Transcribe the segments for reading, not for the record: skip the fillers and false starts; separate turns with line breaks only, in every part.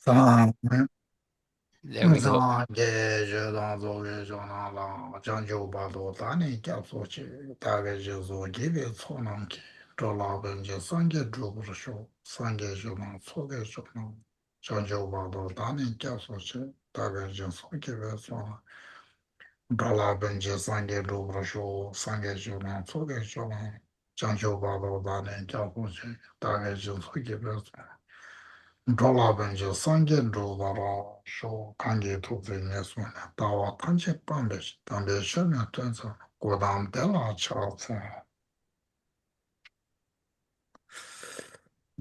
三
There we go.
三界学当作为上当当，将就把多大年加速去，大概就是级别错能去，这老本就三界住不是说，三界学当错给学当，将就把多大年加速去，大概就是级别错了，这老本就三界住不是说，三界学当错给学当，将就把多大年加速去，大概就是级别错了。这老本就三件州吧了，说看见兔子也算了，到我谈起半辈子，当别下面真是过当得了瞧菜。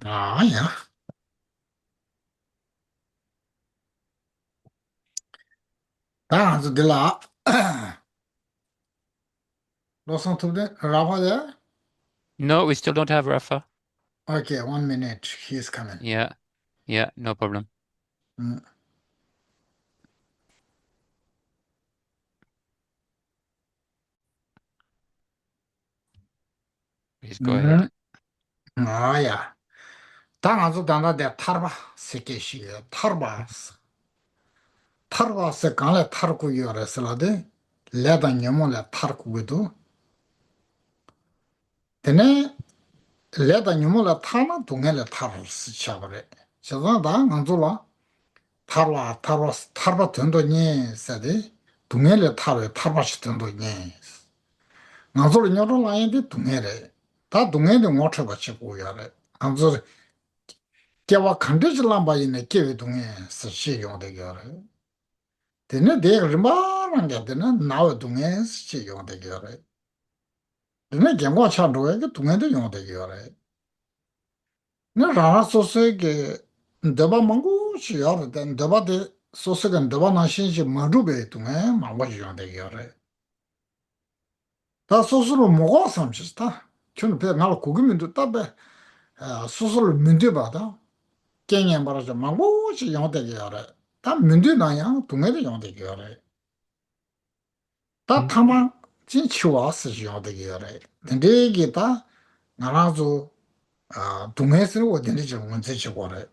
哎呀，当然是的啦。罗上图的，然后的
No, we still don't have Rafa.
Okay, 1 minute, he's coming.
Yeah, yeah, no problem.
Mm.
Please go ahead.
Mm. 哎呀，当然是当他的塔吧，设计师塔吧，塔吧是刚来塔古有的是了的，来到你们来塔古的，的呢。来到你们了，他那东来了，他是吃不来。现在他俺做了，他把很多年是的，东来了，他把是很多年。俺做了你说哪样的东来了，他东来的我吃不起过呀嘞。俺做叫我看着是两把人的，这位东西是使用的个嘞。的那这个什么人家的那哪位东西是使用的个嘞？的那给我抢着一个东西都用的个嘞。那让说是个，对吧？蒙古需要的，对吧？的说是个对吧？那信息没准备东哎，嘛我就用的要嘞。他说是了莫个上去他，就是别俺了国民都大呗，说是了面对吧他，今年把它说嘛我是用的要嘞，他面对那样东哎都用的要嘞，他妈真巧啊是用的要嘞，但这个他俺那就东哎是我的那种文字去过来。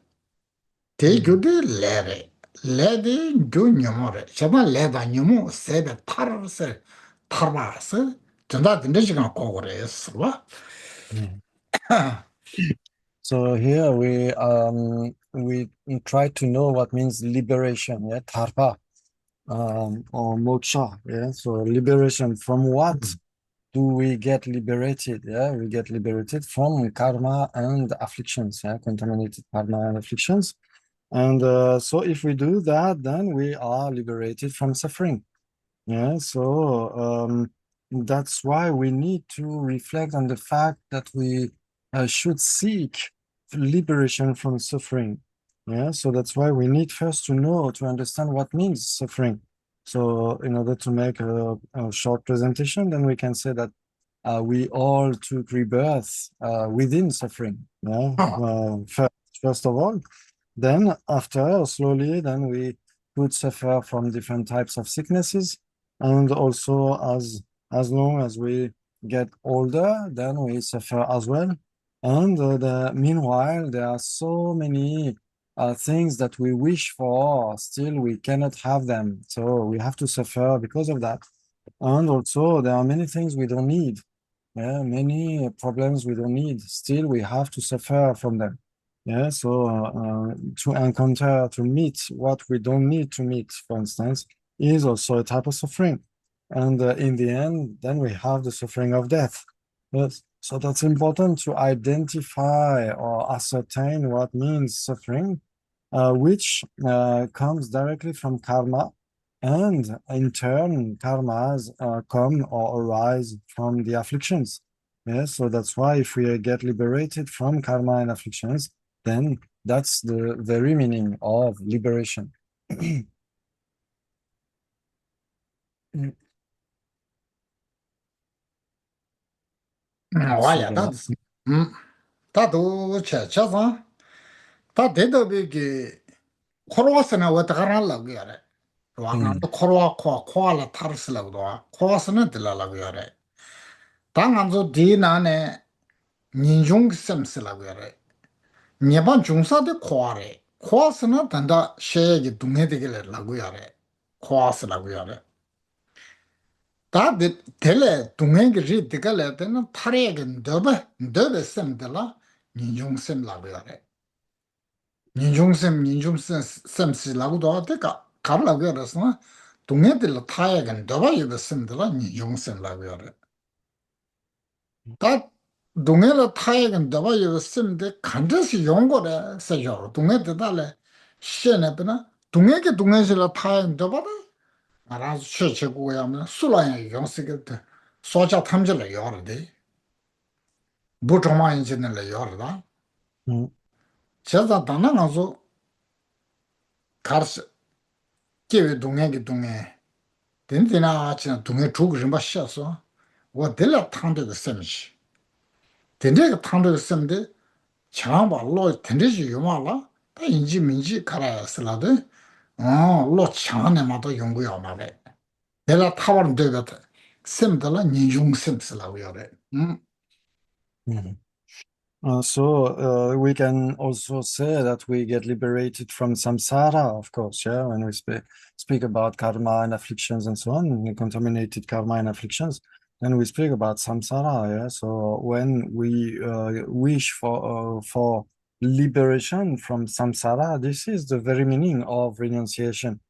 대교대 레레 레데 교 녀모레 샤바 레바 녀모 세베 타르세 타르바스 전다 된다 시간 고고레스 와
Mm. So here we try to know what means liberation, yeah, dharma, or moksha, yeah. So liberation from what do we get liberated? Yeah, we get liberated from karma and afflictions, yeah, contaminated karma and afflictions. And so if we do that, then we are liberated from suffering. Yeah, so that's why we need to reflect on the fact that we should seek liberation from suffering. Yeah, so that's why we need first to know, to understand what means suffering. So in order to make a short presentation, then we can say that we all took rebirth within suffering. Yeah, first of all, then after slowly, then we could suffer from different types of sicknesses, and also as long as we get older, then we suffer as well. And meanwhile, there are so many things that we wish for, still we cannot have them. So we have to suffer because of that. And also, there are many things we don't need. Yeah, many problems we don't need. Still, we have to suffer from them. Yeah, so to encounter, to meet what we don't need to meet, for instance, is also a type of suffering. And in the end, then we have the suffering of death. Yes. So that's important to identify or ascertain what means suffering, which comes directly from karma. And in turn, karmas come or arise from the afflictions. Yes, so that's why if we get liberated from karma and afflictions, then that's the very meaning of liberation.
我也他他都吃啥，他得到那个克罗斯呢，我当然了个嘞，是吧？俺都克罗了，他是了个多，克罗斯呢得了个嘞，当俺做地那呢，人中什么是了个嘞？你把中啥的夸嘞？ 코아스는 단다 셰기 동해되길래 라고야래. 코아스라고야래. 다 텔레 동해기 리드갈래 때는 타리에게 너베 셈들라 니중셈 라고야래. 니중셈 셈시라고도 하니까 가라고 그래서 동해들 타야게 너바 이거 셈들라 니중셈 라고야래. 다 동해를 타야게 너바 이거 셈데 간듯이 용거래 세요. 동해들 달래 시내드나 동해게 동해실라 타야게 너바다 알아서 최고야 하면 술라야 용스게 소자 탐질을 열어대. 부정만 인지는 열어다. 제가 단나가서 가르쳐 개회 동해기 동해 된데나 지나 동해 주고 좀 마셔서 뭐 될라 탕도 셈지 된데가 탕도 셈데 장발로 된데지 요말라 다 인지 민지 가라슬라데 로 장안에마도 연구야 말에 내가 타버는 되거든 셈들라 니중 셈슬라고 요래
We can also say that we get liberated from samsara, of course, yeah, when we speak about karma and afflictions and so on, contaminated karma and afflictions, then we speak about samsara, yeah. So when we wish for liberation from samsara, this is the very meaning of renunciation,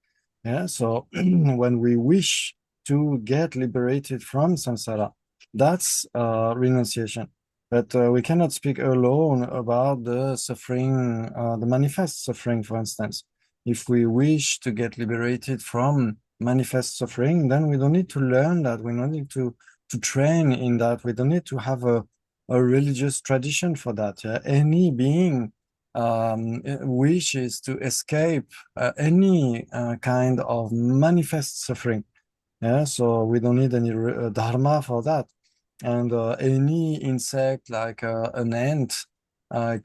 yeah. So when we wish to get liberated from samsara, that's renunciation. But we cannot speak alone about the suffering, the manifest suffering, for instance. If we wish to get liberated from manifest suffering, then we don't need to learn that. We don't need to train in that. We don't need to have a religious tradition for that. Yeah? Any being wishes to escape any kind of manifest suffering. Yeah, so we don't need any dharma for that. And any insect like an ant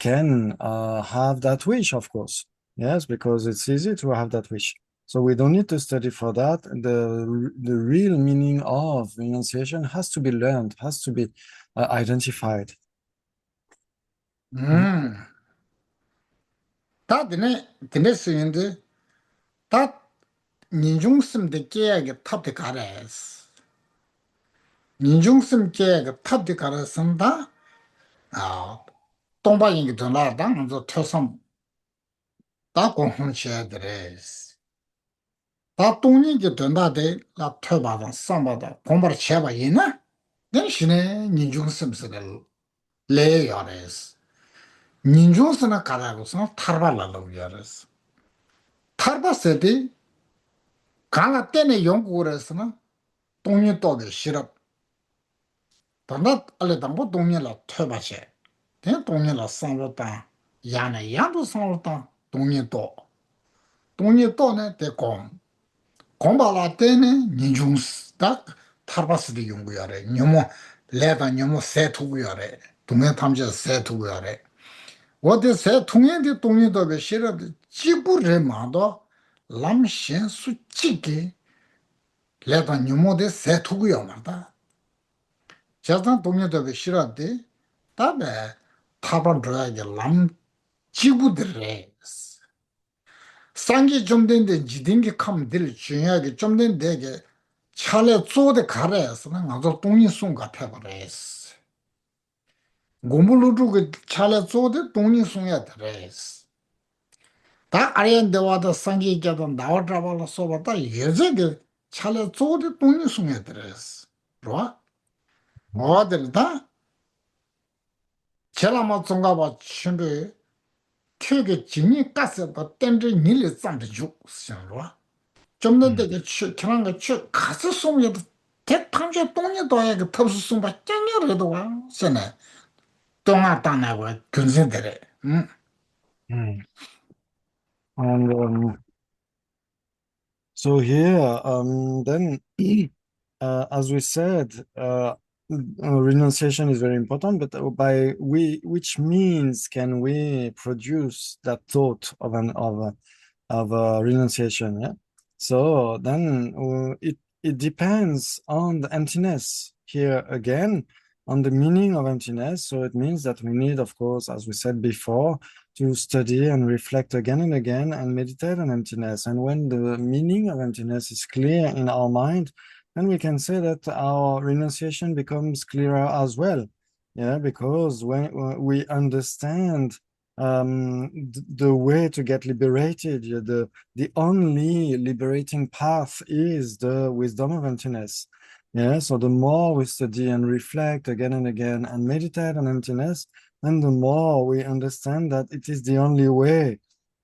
can have that wish, of course. Yes, because it's easy to have that wish. So we don't need to study for that. The real meaning of renunciation has to be learned, has to be identified.
다 드네 쓰인데 다 민중심데 깨야게 탑데 가래스 민중심 깨야게 탑데 가래선다 동바인기 전라당 저 태성 다 공헌체들레스 다 동인기 전다데 라 퇴바다 삼바다 공바를 쳐봐 이나 대신에 민중심스를 레야레스 민중스나 가라고서 탈발라고 야레스 탈바세데 강아 때문에 연구를 해서는 동료 또게 싫어. 단다 알레당고 동료라 퇴바시. 대 동료라 상로다. 야네 야도 상로다. 동료 또. 동료 또네 대공. 공발라 때네 니중스다 탈바스디 연구야래. 녀모 레다 녀모 세투구야래. 동네 탐지 세투구야래. 어디 세통에디 동료도게 싫어. 지구레마도 람신 수치게 레다 뉴모데 세투구요 말다. 자단 동료도 싫어한데 다음에 타반 들어야게 람 지구들에 상기 좀 된데 지딩기 감들 중요하게 좀 된데게 차례 쪼데 가래서는 아주 동이 손 같아 버렸어. 고물루도 차례 쪼데 동이 손야 들어스. 다 아래인데 와도 상기 있게도 나와라발로 써봤다 예제게 차례 쪼데 동이 손야 들어스. 좋아? 뭐들다 제라마 종가바 친구 튀게 진이 가스도 땡지 니를 쌈도 죽으셔로 좀더 되게 그런 거쭉 가서 숨겨도 대탕제 똥이 도야 그 탑수 숨바 짱여래도 와 세네 똥아 따나고 근세들에
And so here, then, as we said, renunciation is very important, but which means can we produce that thought of renunciation? Yeah. So then it depends on the emptiness here again, on the meaning of emptiness. So it means that we need, of course, as we said before, to study and reflect again and again and meditate on emptiness. And when the meaning of emptiness is clear in our mind, then we can say that our renunciation becomes clearer as well. Yeah, because when we understand the way to get liberated, the only liberating path is the wisdom of emptiness. Yeah, so the more we study and reflect again and again and meditate on emptiness, then the more we understand that it is the only way.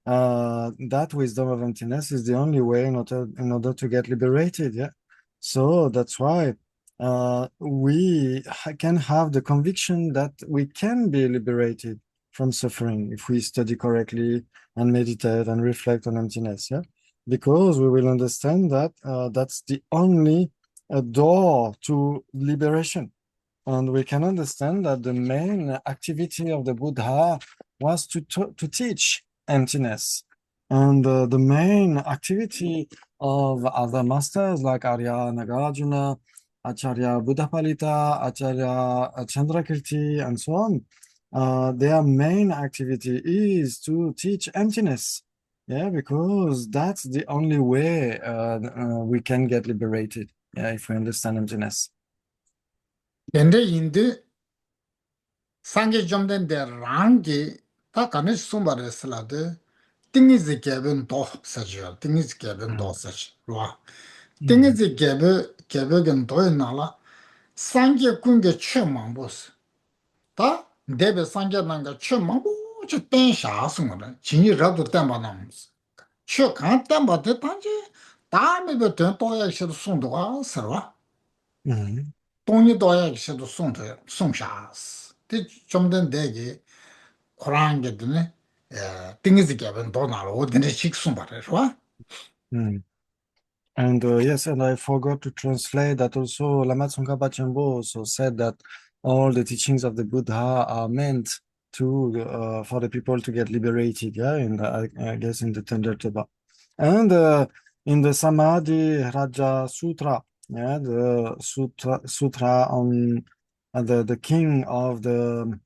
That wisdom of emptiness is the only way in order to get liberated. Yeah, so that's why we can have the conviction that we can be liberated from suffering if we study correctly and meditate and reflect on emptiness. Yeah, because we will understand that that's the only door to liberation. And we can understand that the main activity of the Buddha was to teach emptiness. And the main activity of other masters like Arya Nagarjuna, Acharya Buddhapalita, Acharya Chandrakirti, and so on, their main activity is to teach emptiness. Yeah, because that's the only way we can get liberated. Yeah, if we understand emptiness.
Dende indi sange jomden de rangi ta kani sumbare silade tingizi geben do sajiyo, tingizi geben do sajiyo, rwa. Tingizi geben do nala sange kunge che mambos. Ta debe sange nanga che mambo che ten sha sungore, jinyi rabdo tenpa namus. Che kan tenpa de tanje, ta mebe ten toya shido sungdoga sarwa. 동이 도야 기셔도 송샤스 티 좀된 대기 코란 게 되네 띵이지 개변 도나로 어디네 식송 말해서
And yes, and I forgot to translate that also. Lama Tsongkhapa Chenpo also said that all the teachings of the Buddha are meant to for the people to get liberated. Yeah, I guess in the Tender Toba, and in the Samadhi Raja Sutra, yeah, the sutra on the king of the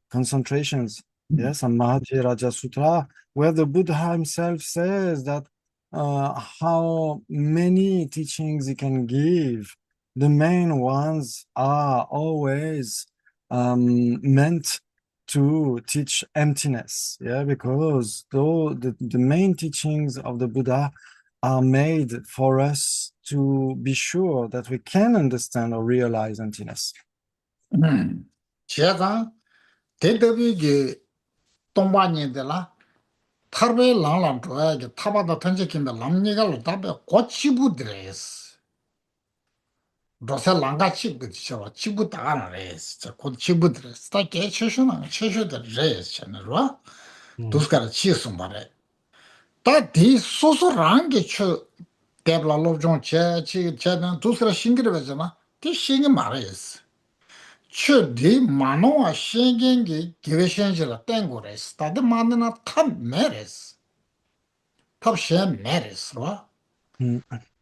concentrations. Yes, Samadhi Raja Sutra, where the Buddha himself says that how many teachings he can give. The main ones are always meant to teach emptiness, yeah, because though the main teachings of the Buddha are made for us to be sure that we can understand or realize emptiness.
제가 대대비기 동반인들라 타르베 랑랑 좋아하게 타바다 던지긴데 람니가로 답에 고치부드레스 도세 랑가치 그치와 치부 다가나레스 저 고치부드레스 다 개체슈나 체슈들 레스 잖아로 도스가라 치스 말에 다디 소소랑게 쳐 대블라 로종 제치 제는 도스라 싱그르베잖아 디 싱이 말레스 디 마노와 싱겐기 기회션지라 땡고레스 다데 만나 탑 메레스 탑셴 메레스로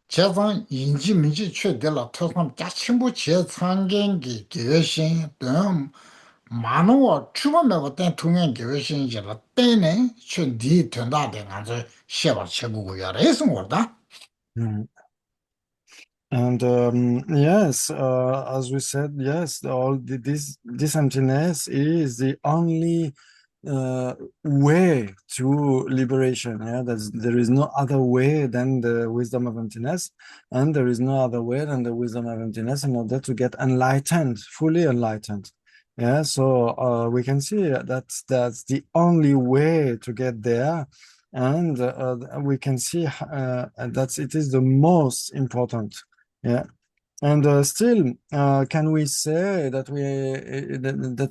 제방 인지 민지 최대라 터선 자친부 제상gen기 계신 등 만호와 추범하고 때 통행 계신이라 때네 최디 된다된 아주 시바 최고고야 해서 거다.
And yes, as we said, yes, this emptiness is the only way to liberation. Yeah, there is no other way than the wisdom of emptiness, and there is no other way than the wisdom of emptiness in order to get enlightened, fully enlightened. Yeah, so we can see that's the only way to get there, and we can see that it is the most important. Yeah, and still, can we say that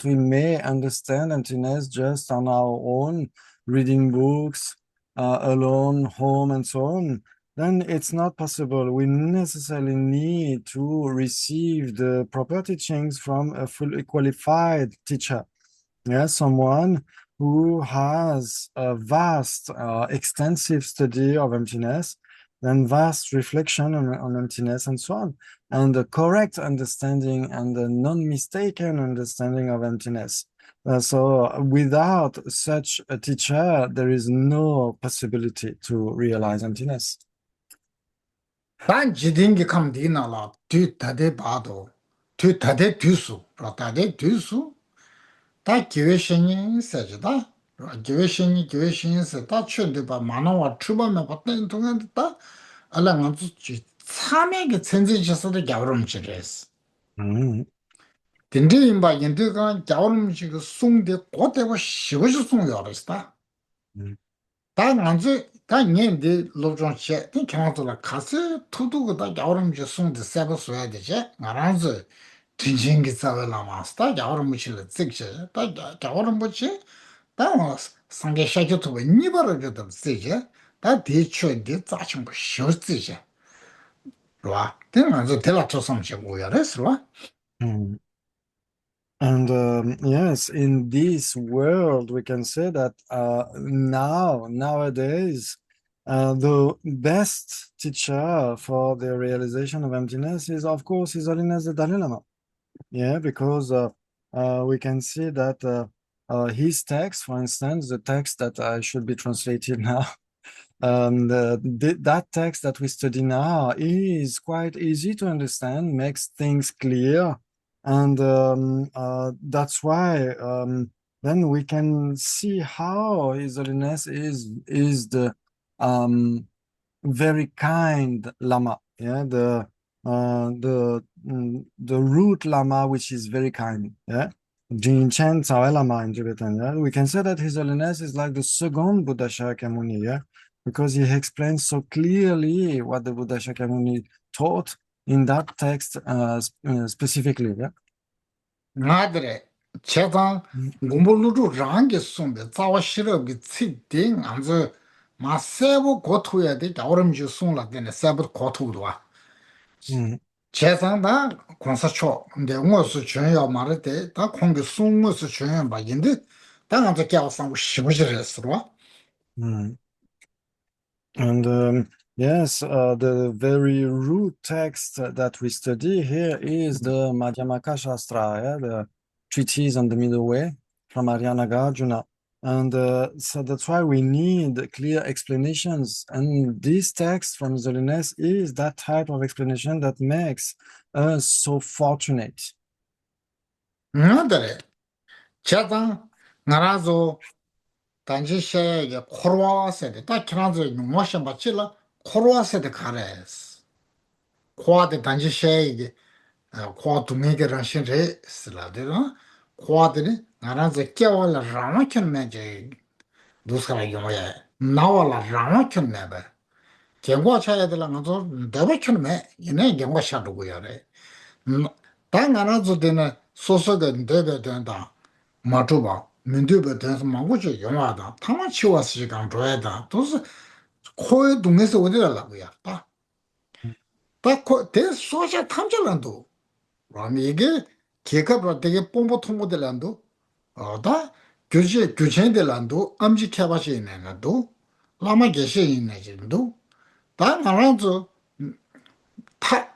we may understand emptiness just on our own, reading books, alone, home, and so on? Then it's not possible. We necessarily need to receive the proper teachings from a fully qualified teacher. Yeah, someone who has a vast, extensive study of emptiness, then vast reflection on emptiness and so on, and the correct understanding and the non-mistaken understanding of emptiness. So without such a teacher, there is no possibility to realize emptiness.
단 지딩기 감 디나라 뒤 다데 바도 뒤 다데 뒤수 다데 뒤수 다 기회신이 세지다 기회신이 세다 최대 바 만화와 추범에 봤던 동안 다 알랑한지 참에게 천지지서도 겨울음질했어
Mm,
딘디인바 인도가 겨울음식 송대 고대고 시고시 송요랬다
mm,
당한지 당년데 로종체 땡kanatola 가서 투두고다 겨울음식 송대 세버 써야 되지 나란지 진진기 싸vel라 마스터 겨울음식을 찍지 다 겨울음식 다 상계 샤교토 니버르거든 쓰지 다 대초인데 짜친 거 쉬었지 와 당한지 대라초 섬식 오야랬어
mm. And yes, in this world, we can say that nowadays, the best teacher for the realization of emptiness is, of course, His Holiness the Dalai Lama. Yeah, because we can see that his text, for instance, the text that I should be translated now, that text that we study now is quite easy to understand, makes things clear, and that's why then we can see how His Holiness is the very kind Lama, yeah, the root Lama, which is very kind, yeah. Jin Chen Tsawai Lama in Tibetan, yeah. We can say that His Holiness is like the second Buddha Shakyamuni, yeah, because he explains so clearly what the Buddha Shakyamuni taught in that text specifically, yeah.
나들의 제가 공부루루 랑게 송데 자와 싫어비 찌딩 안저 마세보 고토야 돼 겨울음주 송라 되네 세보 고토도 와 제상다 공사초 근데 뭐스 전혀 말할 다 공기 송무스 전혀 말인데 당한테 겨우상 시부지랬어
And yes, the very root text that we study here is the Madhyamaka Shastra, yeah, the treatise on the middle way from Nagarjuna. And so that's why we need clear explanations. And this text from His Holiness is that type of explanation that makes us so fortunate.
나들의 제가 나라서 단지시에 코로아세데 딱 지나서 용어셔 맞지라 코로아세데 가레스 코아데 단지시에 코아 두메게랑 신레 슬라데라 코아데니 나라서 깨와라 라마켄 메제 두스카라 용어야 나와라 라마켄 메베 경과 차야들라 나도 데베켄 메 이네 경과 샤도고야래 당 나라서 되는 소소가 데베 된다 마토바 민두베 된서 망고지 영화다 타마 치와스 시간 줘야다 도스 코에 동에서 어디라고야 딱코 대 소셜 탐절란도 그럼 이게 계급으로 되게 뽐뿌 통보들란도 어다 교체들란도 암지 캐바시 있는데도 라마 계시 있는데도 다 말아서 타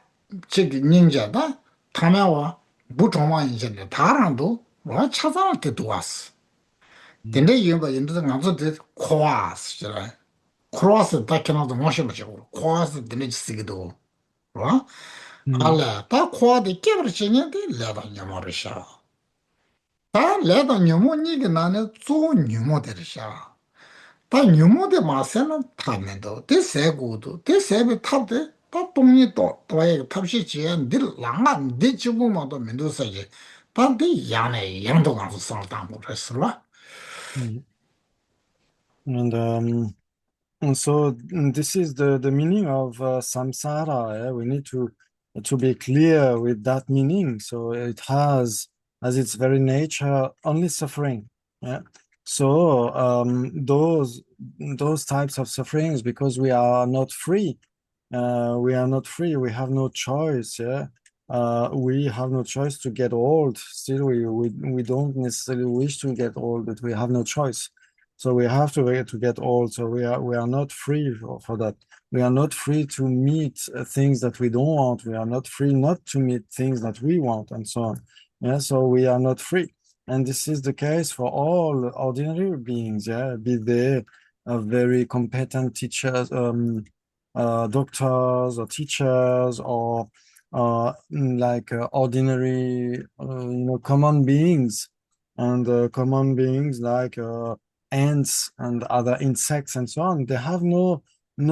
저기 닌자다 타마와 부정만 이제 다랑도 뭐 찾아올 때도 왔어 근데 이거 인도 가서 코아스잖아 코아스 딱히나도 멋있어 코아스 되는 쓰기도 뭐 알아 다 코아데 깨버리는데 레다 녀머르샤 다 레다 녀모니게 나는 조 녀모데르샤 다 녀모데 마세는 타면도 대세고도 대세비 탑데 다 동이 또 또에 탑시 지엔 늘 랑안 네 주부마도 면도서지 반대 양에 양도 가서 살다고 그랬어
And so this is the meaning of samsara. Yeah? We need to be clear with that meaning. So it has, as its very nature, only suffering. Yeah. So those types of sufferings, because we are not free. We are not free. We have no choice. Yeah. We have no choice to get old. Still, we don't necessarily wish to get old, but we have no choice. So we have to get old. So we are not free for that. We are not free to meet things that we don't want. We are not free not to meet things that we want, and so on. Yeah. So we are not free. And this is the case for all ordinary beings, yeah, be they very competent teachers, doctors or teachers, or ordinary, common beings, and common beings like ants and other insects and so on. They have no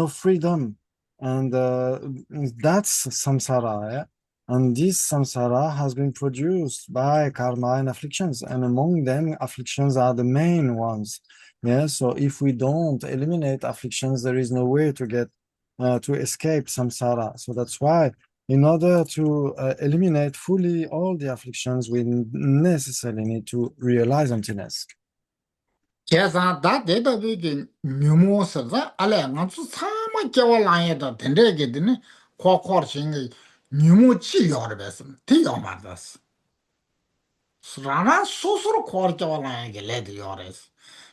freedom, and that's samsara. Yeah? And this samsara has been produced by karma and afflictions, and among them, afflictions are the main ones. Yeah, so if we don't eliminate afflictions, there is no way to get to escape samsara. So that's why, in order to eliminate fully all the afflictions, we necessarily need to realize emptiness.
계산 다 대답이 묘모서가 알아 가서 참아 겨울랑에다 된대게 되네 코코르싱이 묘모치 요르베스 티요 말다스 스라나 소스로 코르겨울랑에게 레드 요레스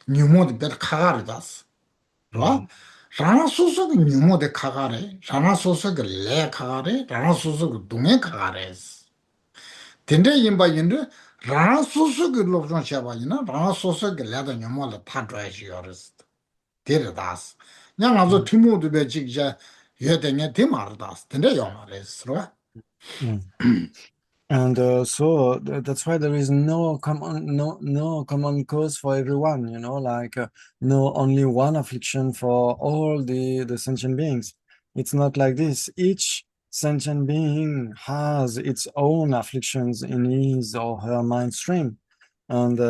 묘모데 베 카가르다스 로 라나 소스가 묘모데 카가레 라나 소스가 레 카가레 라나 소스가 동에 카가레스 된대 임바인데 라나 소스가 롭존 샤바이나 라나 소스가 레다 묘모라 타드라이시 요레스 데르다스 냥아서 티모도 베직자 여den에 데마르다스 근데 요마레스로
And so that's why there is no common cause for everyone, no only one affliction for all the sentient beings. It's not like this. Each sentient being has its own afflictions in his or her mind stream, and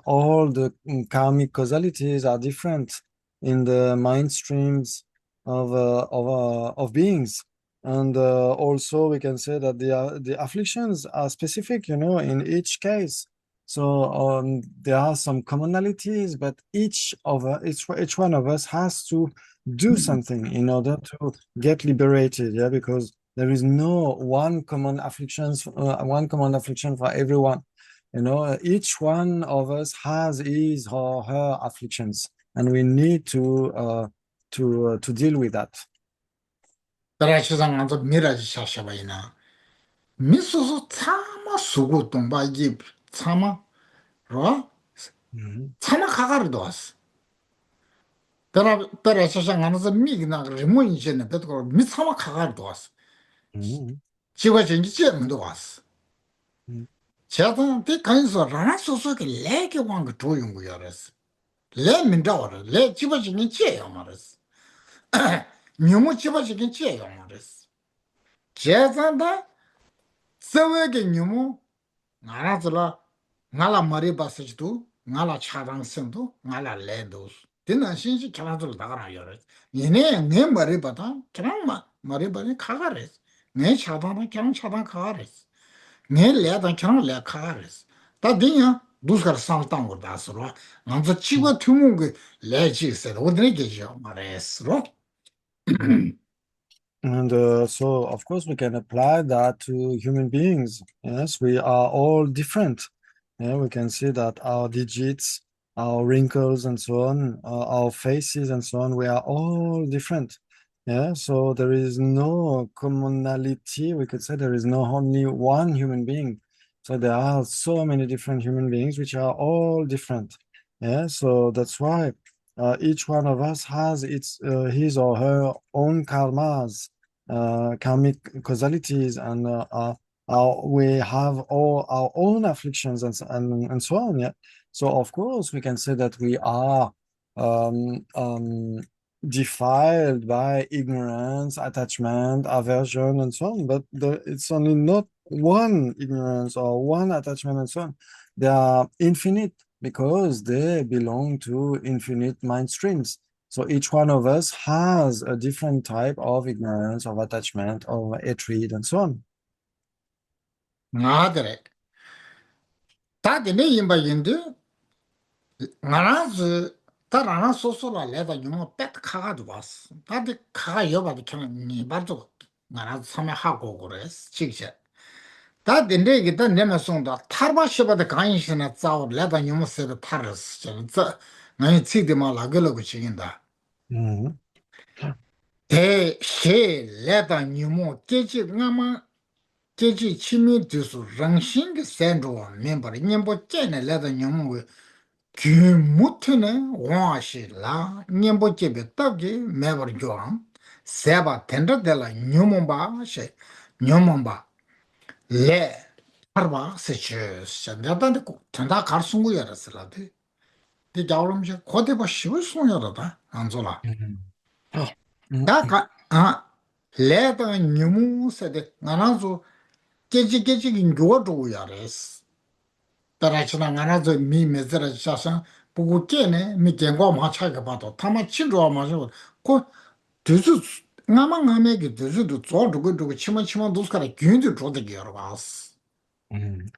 all the karmic causalities are different in the mind streams of beings. And also we can say that the afflictions are specific, in each case. So there are some commonalities, but each one of us has to do something in order to get liberated. Yeah, because there is no one common affliction for everyone. Each one of us has his or her afflictions, and we need to deal with that.
그래서 가서 미라지 샤샤바이나 미소서 참아 수고 동바기 참아 로 참아 가가르도 왔어 그래서 가서 미기나 리모인제네 베트고 미 참아 가가르도 왔어 지가 전기 제문도 왔어 제가 간서 라나 소소게 레게 왕가 도용 거야랬어 레 민다워라 레 집어지는 제요 말았어 묘모 집어지긴 제요 말았어 제자다 세웨게 묘모 나라들라 나라 머리 봤을지도 나라 차방성도 나라 레도 되는 신시 캐나들 나가라 요래 얘네 내 머리 봤다 그냥 머리 봤니 가가래 내 차방은 그냥 차방 가가래 내 레다 그냥 레 가가래 다 되냐 두스가 상당 거 다스로 남자 치고 투문 그 레지세 어디에 계셔 말했어
And so, of course, we can apply that to human beings. Yes, we are all different. Yeah, we can see that our digits, our wrinkles, and so on, our faces, and so on, we are all different. Yeah, so there is no commonality. We could say there is no only one human being. So there are so many different human beings which are all different. Yeah, so that's why each one of us has his or her own karmas, karmic causalities, and we have all our own afflictions and so on. Yeah. So of course we can say that we are defiled by ignorance, attachment, aversion, and so on. But it's only not one ignorance or one attachment and so on. They are infinite because they belong to infinite mind streams. So each one of us has a different type of ignorance, of attachment, of hatred, and so on.
나들에 다들 임바인데 나라즈 다라나 소소라 레다 유모 뺏 카가도 왔어 다들 카가 여봐도 그냥 니 말도 나라즈 참여하고 그랬어 직접 다들 내게 다 내면 송다 타바셔바다 간신나 자오 레다 유모 세다 타르스 저 나이 치데 말라 걸고 지긴다 대셰 레다 유모 깨지 나마 계지 치미 두수 랑싱 센로 멤버 님보 째네 레다 녀무 규무트네 와시라 님보 째베 떡기 매버 조앙 세바 텐더델라 녀몬바 셰 녀몬바 레 파르바 세치 샤냐단데 고 텐다 갈숭구야라스라데 디 자오름시 코데바 시부 송야라다 안졸라
Oh. Mm,
다가 아 레다 녀무 세데 나나조 깨지긴 교도고 야레스 따라치나 나나저 미 메저라 자상 보고 깨네 미 겐고 마차가 봐도 타마 친구와 마셔 고 드스 나망함에게 드스도 저두고 두고 치마치마 도스카라 균도 조되게 여러 봐스
mm,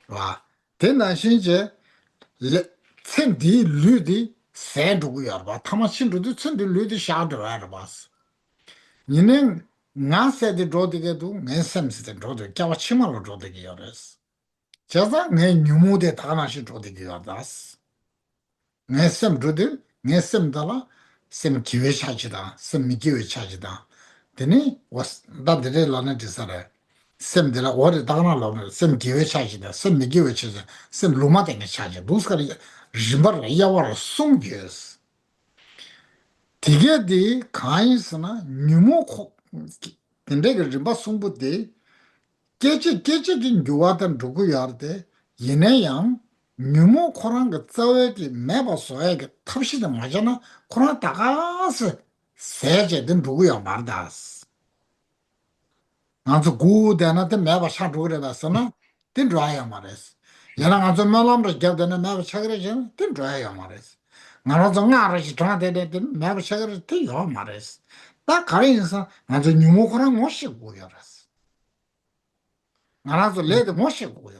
와 된다 신제 레 첸디 르디 세두고 여러 봐 타마 친구도 첸디 르디 샤도 여러 봐스 니는 나세데 조되게도 내샘스데 조되 꺄와 치마로 조되게 여러스 자자 내 뉴모데 다나시 조되게 여다스 내샘 조데 내샘 달라 셈 기회 차지다 셈 미기회 차지다 되니 was 다들에 라는 디사래 셈들아 오래 다나라면 셈 기회 차지다 셈 미기회 차지 셈 로마데 차지 무스카리 짐바라 야와라 송게스 디게디 카인스나 뉴모코 근데 그 짐바 송부데 깨지긴 교화된 누구 yarde 얘네양 뉴모 코란 거 싸워야지 매버 써야게 탑시도 맞잖아 코란 다가스 세제든 누구야 말다스 아주 고대나데 매버 샤도그래 봤으나 된 좋아야 말했어 얘랑 아주 말람을 잡되는 매버 차그래지 된 좋아야 말했어 나로 좀 알아지 전화되는 매버 차그래 되요 말했어 딱 가면서 아주 뉴모 코란 못 쉬고 열었어 나라서 레드 모시고요.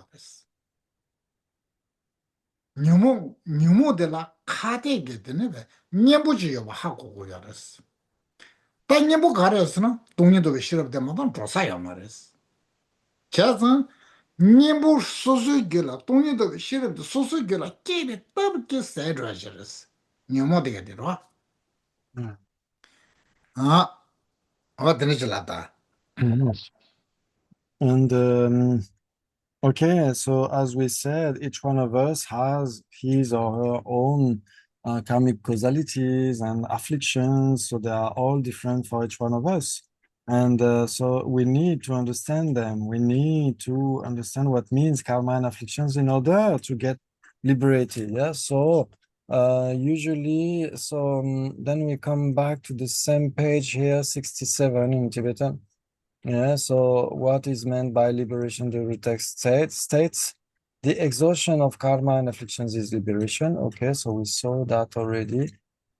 뉴모델라 카데게 되네. 녀부지요 하고 고야랬어. 땅녀부 가려서는 동네도 싫을 때마다 조사야 말했어. 그래서 녀부 소수결라 동네도 싫을 때 소수결라 깨리 따블게 세드라지랬어. 뉴모되게 되로.
mm.
아, 어떤 줄알다.
And okay, so as we said, each one of us has his or her own karmic causalities and afflictions, so they are all different for each one of us. And so we need to understand them. We need to understand what means karma and afflictions in order to get liberated. Yeah. So usually, so then we come back to the same page here, 67 in Tibetan. Yeah, so what is meant by liberation? The text states the exhaustion of karma and afflictions is liberation. Okay, so we saw that already.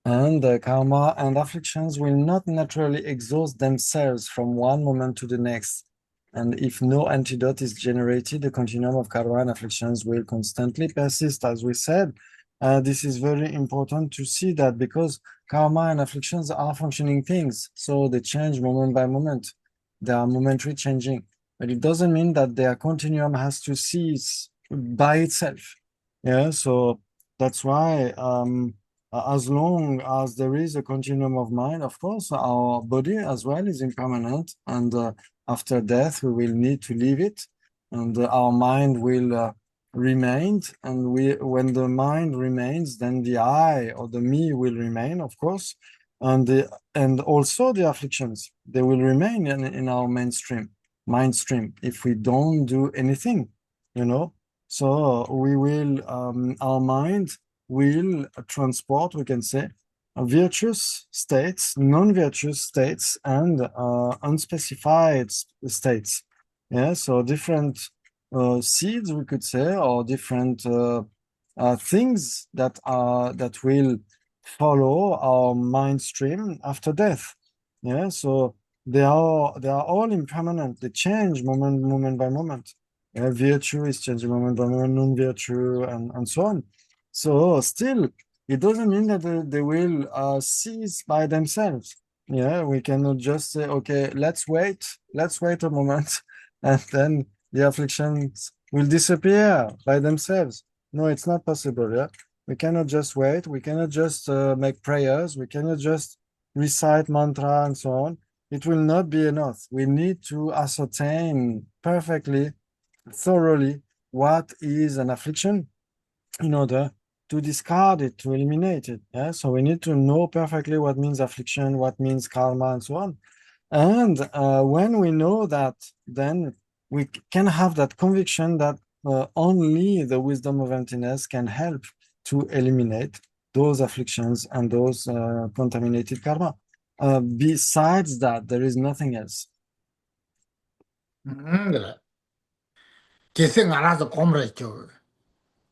And karma and afflictions will not naturally exhaust themselves from one moment to the next. And if no antidote is generated, the continuum of karma and afflictions will constantly persist. As we said, this is very important to see that because karma and afflictions are functioning things, so they change moment by moment. They are momentary changing, but it doesn't mean that their continuum has to cease by itself. Yeah, so that's why as long as there is a continuum of mind, of course, our body as well is impermanent, and after death we will need to leave it, and our mind will remain. And when the mind remains, then the I or the me will remain, of course, and also the afflictions, they will remain in our mind stream if we don't do anything, you know. So we will our mind will transport, we can say, virtuous states, non-virtuous states, and unspecified states. Yeah, so different seeds, we could say, or different things that will follow our mind stream after death. Yeah, so they are all impermanent. They change moment by moment. Yeah, virtue is changing moment by moment, non-virtue, and so on. So still, it doesn't mean that they will cease by themselves. Yeah, we cannot just say, okay, let's wait a moment, and then the afflictions will disappear by themselves. No, it's not possible. Yeah. We cannot just wait. We cannot just make prayers. We cannot just recite mantra and so on. it will not be enough. We need to ascertain perfectly, thoroughly, what is an affliction in order to discard it, to eliminate it. Yeah? So we need to know perfectly what means affliction, what means karma, and so on. And when we know that, then we can have that conviction that only the wisdom of emptiness can help to eliminate those afflictions and those contaminated karma. Besides that, there is nothing else.
그래. 계속 알아서 공부했죠.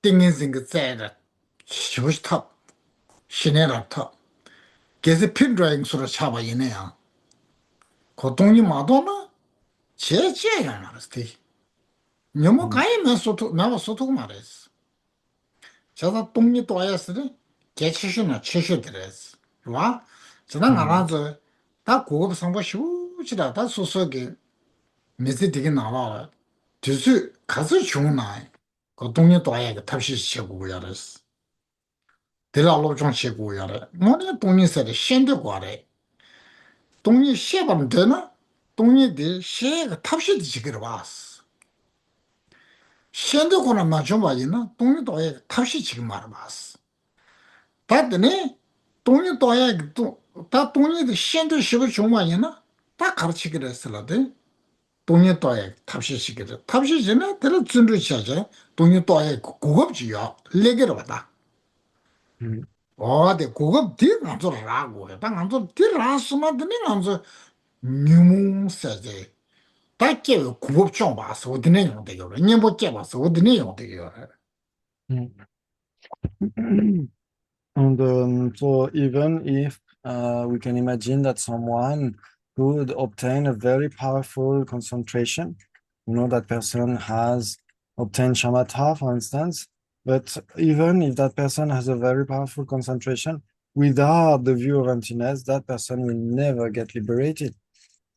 띵인생 그 쎄다. 시부시탑. 시내랍탑. 계속 필요한 수로 잡아 이네야. 고통이 마도나 제제야 말았지. 너무 가이면 소토 나와 소토고 말했어. 저도 동리 도야스를 개치시나 치시더랬어. 와? 저는 알아서 다 고급 상부 쉬우지라 다 소소하게 메시 되게 나와. 뒤수 가서 좋나. 그 동리 도야 그 탑시 치고 야랬어. 대라로 좀 치고 야래. 뭐냐 동리서를 신대 거래. 동리 시험은 되나? 동리들 시가 탑시도 지기로 왔어. 신대 거나 맞좀 봐이나 동리 도야 탑시 지금 말아봤어. 다더니 동리 도야 다 동리의 신도 시고 중만이나 다 가르치기로 했을라데 동리 도야 탑시시기로 탑시지나 들어 준비 시작해 동리 도야 고급지요 레게로 받아 어데 고급 뒤 간소라고 해 간소 뒤라스만 드니 간소 뉴몽세제 다께 고급 좀 봐서 어디네 용되요 니뭐 깨봐서 어디네 용되요
And so even if we can imagine that someone could obtain a very powerful concentration, that person has obtained shamatha, for instance, but even if that person has a very powerful concentration, without the view of emptiness, that person will never get liberated.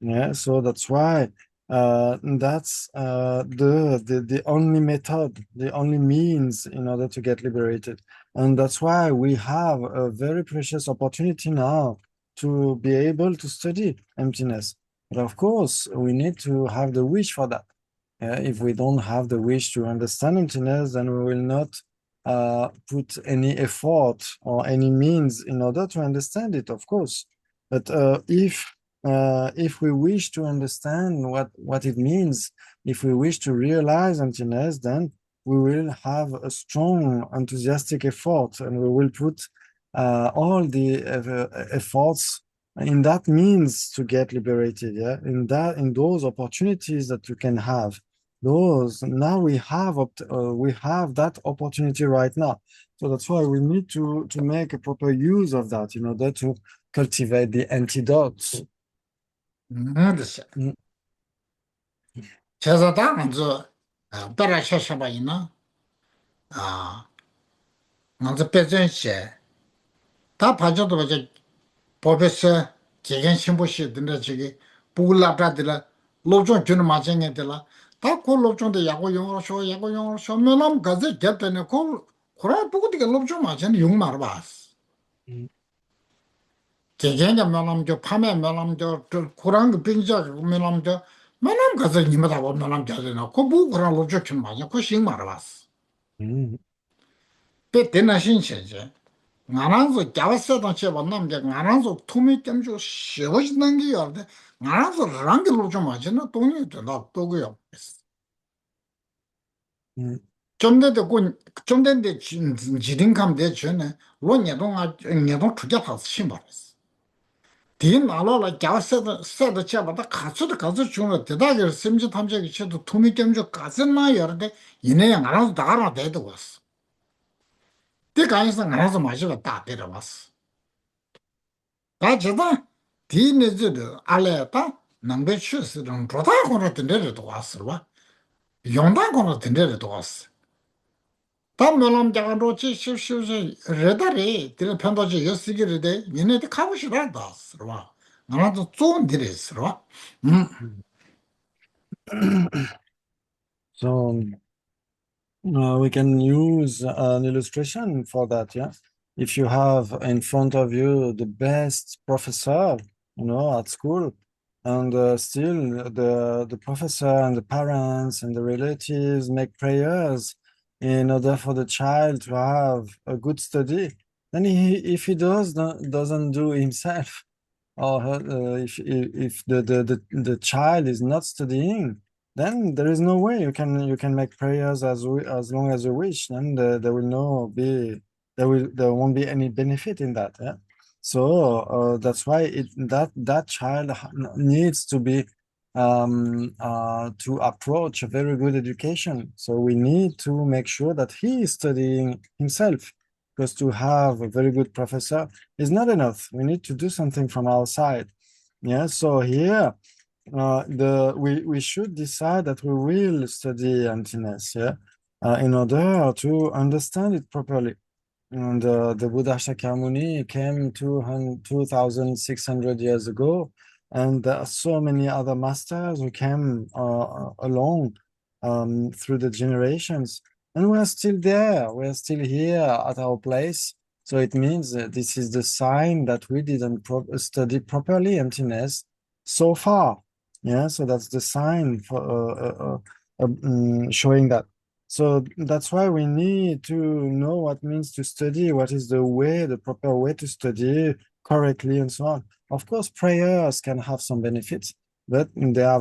Yeah, so that's why that's the only method, the only means in order to get liberated. And that's why we have a very precious opportunity now to be able to study emptiness. But of course, we need to have the wish for that. If we don't have the wish to understand emptiness, then we will not put any effort or any means in order to understand it, of course. But if we wish to understand what it means, if we wish to realize emptiness, then we will have a strong, enthusiastic effort, and we will put all the efforts in that means to get liberated. Yeah, in those opportunities that you can have. Those now we have that opportunity right now. So that's why we need to make a proper use of that in order to cultivate the antidotes.
됐어. 제사다 먼저 따라 셔셔봐 있나? 먼저 빼전시 다 봐줘도 봐줘 법에서 개견 신부시든데 저기 부글라다들라 로종 주는 마찬가지들라 다그 로종도 야고 영어로 쇼 면함 가서 됐다네 그 그래 보고 되게 로종 마찬가지 용 말아 봤어. 개견자 면함 저 파매 면함 저 고랑 그 빙자 면함 저 면함 가서 니마다 보 면함 자잖아. 그 보고 그런 로종 좀 맞아. 그식 말아 봤어. 빼대나 신세제. 나랑서 잡았어도 제가 남자 나랑서 투미 땜주 쉬어지는 게 열대 나랑서 랑길로 좀 하지나 돈이 나 또고요 좀 된데 좀 된데 지딩감 대전에 로녀동 녀동 투자 파스 심발했어 뒤 나라라 잡았어도 세도 잡아다 가서 주는 대다게 심지 탐색이 쳐도 투미 땜주 가서나 열대 이내 나랑서 다가라 대도 왔어 대가에서 나랑서 마시고 다 데려왔어 다저다 디네즈드 알레타 남베슈스는 프로타고나 된데도 왔어. 용다고나 된데도 왔어. 담면람 자가로치 쉬쉬쉬 레다리 들 편도지 여시기르데 얘네들 가고 싶어다. 와. 나도 좋은 데랬어.
So we can use an illustration for that, yeah. If you have in front of you the best professor, at school, and still the professor and the parents and the relatives make prayers in order for the child to have a good study. Then if he doesn't do himself, or if the child is not studying, then there is no way you can make prayers as long as you wish. Then there will no be there won't be any benefit in that. Yeah? So that's why that child needs to be to approach a very good education. So we need to make sure that he is studying himself, because to have a very good professor is not enough. We need to do something from our side. Yeah. So here, we should decide that we will study emptiness. Yeah. In order to understand it properly. And the Buddha Shakyamuni came 2,600 years ago, and there are so many other masters who came along through the generations, and we're still there. We're still here at our place. So it means that this is the sign that we didn't study properly emptiness so far. Yeah, so that's the sign for showing that. So that's why we need to know what means to study, what is the proper way to study correctly, and so on. Of course, prayers can have some benefits, but they are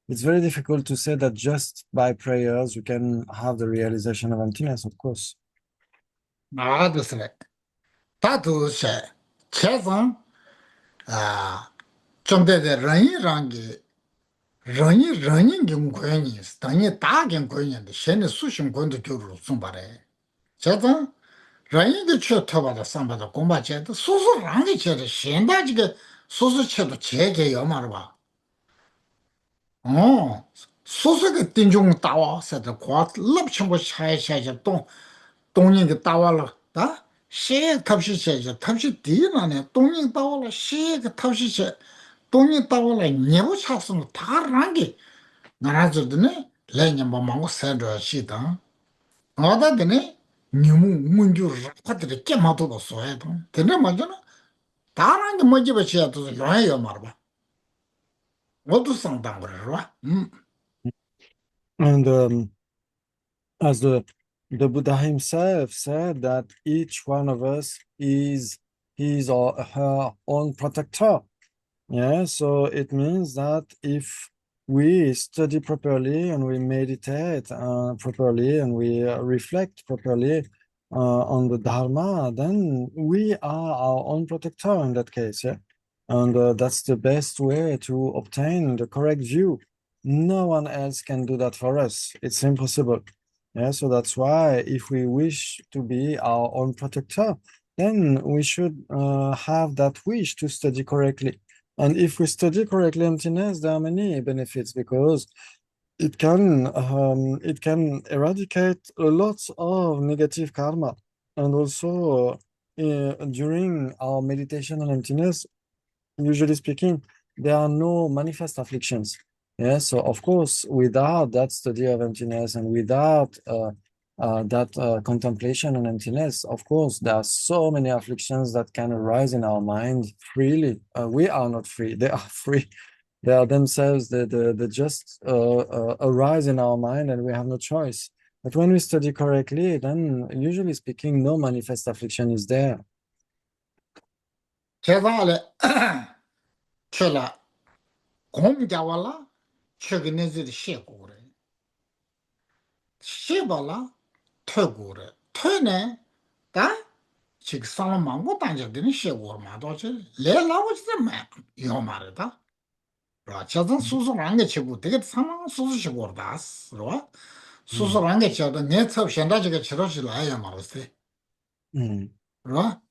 it's very difficult to say that just by prayers you can have the realization of emptiness, of course.
that's right. Tatu she, chezang, chomde de rangi gyung kwenye, danyi da gyung kwenye, shene sushin kwenye gyuru sumbare. Chezang, rangi ge che toba da sambada gomba che, susu rangi che de, shenda jige susu che do che ge yo marwa. 소소게 띵중 따와 세다 과 럽청고 차이샤자 동 동닝게 따와라 다 시에 탑시셔자 탑시 뒤나네 동닝 따와라 시에 탑시셔 동닝 따와라 네부 차스는 다란게 나라저드네 레냐 뭐망고 세도 시다 어다드네 니무 문주 라파드레 깨마도도 소해도 되네 맞잖아 다란게 뭐지 버치야도 로해요 말봐 모두 상당 거라
And as the Buddha himself said that each one of us is his or her own protector. Yeah, so it means that if we study properly and we meditate properly and we reflect properly on the Dharma, then we are our own protector in that case. Yeah, and that's the best way to obtain the correct view. No one else can do that for us. It's impossible. Yeah, so that's why if we wish to be our own protector, then we should have that wish to study correctly. And if we study correctly emptiness, there are many benefits, because it can eradicate a lot of negative karma. And also during our meditation on emptiness, usually speaking, there are no manifest afflictions. Yeah, so of course, without that study of emptiness and without that contemplation on emptiness, of course, there are so many afflictions that can arise in our mind freely. We are not free; they are free. They are themselves. They just arise in our mind, and we have no choice. But when we study correctly, then usually speaking, no manifest affliction is there.
제발에 쳐라 공자와라 최근에들 시고 그래 시발라 퇴고 그래 퇴네 다 지금 사람 많고 다녀드는 시고 마도지 레라고지 요 말이다 라 저도 수술한 게 치고 되게 상황 수술시고 다 그러 수술한 게 저도 내처 현다지가 치료실 아야 말았어 그러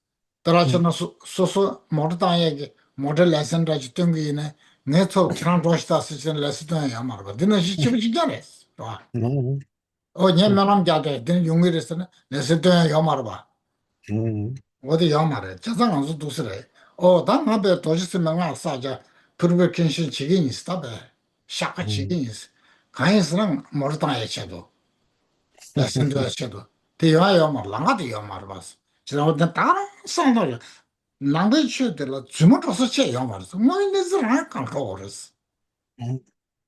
따라서는 소소 모르다 얘기 모델 레슨 가지 뜬기네 내처 트란 로스타 시즌 레슨도 야 말고 드는 시치비지잖아 봐 냐면은 자데 드는 용의레서는 레슨도 야 말봐 어디 야 말해 자상한서 두스래 당나베 도시스명아 사자 프로베켄시 지긴 있다베 샤카 지긴 있어 가인스랑 모르다 얘기도 레슨도 했어도 대화야 말 랑아도 야 말봐서 지금 어떤 다른 상도를 language de la zumo trosa che yo maris mo ne zra kan ko oris
Mhm.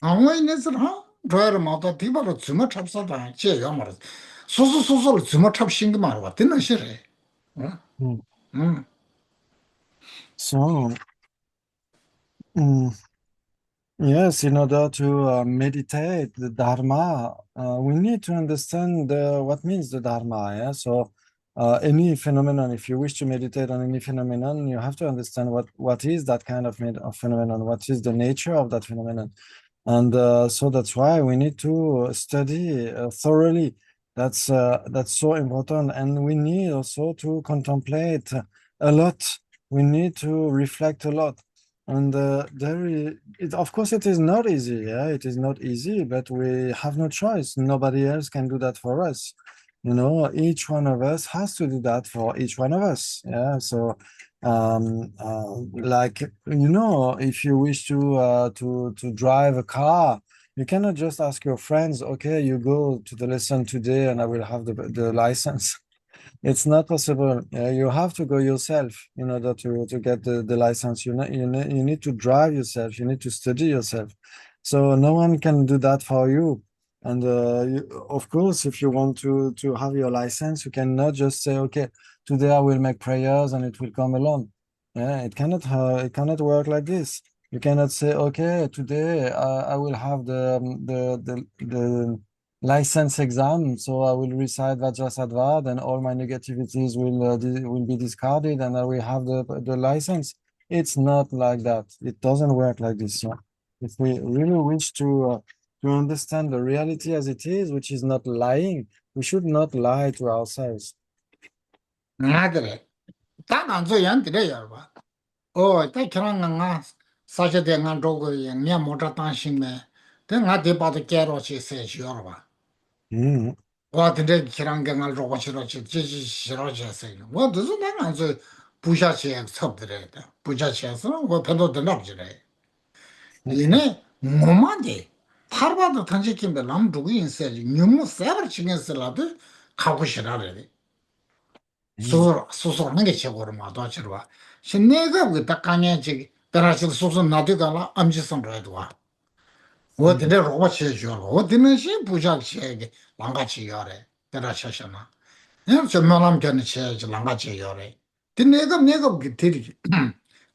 mo ne zra droer ma da di ba zumo chapsa da che yo maris so zumo chap sing ma wa tin na shire
Mm.
mm
So, mm, yes, in order to meditate the Dharma, we need to understand what means the Dharma. Yeah, so any phenomenon, if you wish to meditate on any phenomenon, you have to understand what is that kind of, of phenomenon, what is the nature of that phenomenon. And so that's why we need to study thoroughly. That's so important, and we need also to contemplate a lot. We need to reflect a lot, and of course, it is not easy. Yeah, it is not easy, but we have no choice. Nobody else can do that for us. Each one of us has to do that for each one of us. Yeah, so like if you wish to drive a car, you cannot just ask your friends, okay, you go to the lesson today and I will have the license. It's not possible. You have to go yourself in order to get the license. You need to drive yourself. You need to study yourself. So no one can do that for you. And of course, if you want to have your license, you cannot just say, okay, today I will make prayers and it will come along. Yeah, it cannot work like this. You cannot say, okay, today I will have the license exam, so I will recite Vajrasattva, then all my negativities will be discarded, and I will have the license. It's not like that. It doesn't work like this. Yeah. If we really wish to understand the reality as it is, which is not lying, we should not lie to ourselves.
ngadre ta nan zo yan de ya ba o ta kran nga sa je de ngan ro go yin nya mo ta tan shin me de nga de ba de ke ro chi se ji yo ba
Mm.
wa de kran ga ngal ro go chi ro chi ji ji shi ro je se wo de zo na nan zo bu sha che sab de de bu sha che so wo pe do de na ji de 이네 뭐만데 타르바도 탄지kimbe 남 두고 인세지 뉴무 세버 칭했을라도 가고 싶어라래
Mm.
소소는 게 최고로 마도 저와 신내가 그 딱간에 지 따라서 소소 나도가라 암지성으로도 와 어디에 로봇이 줘 어디는 신 부작시에게 망가지 요래 따라셔셔나 그냥 전만함 견에 쳐야지 망가지 요래 내가 그 들이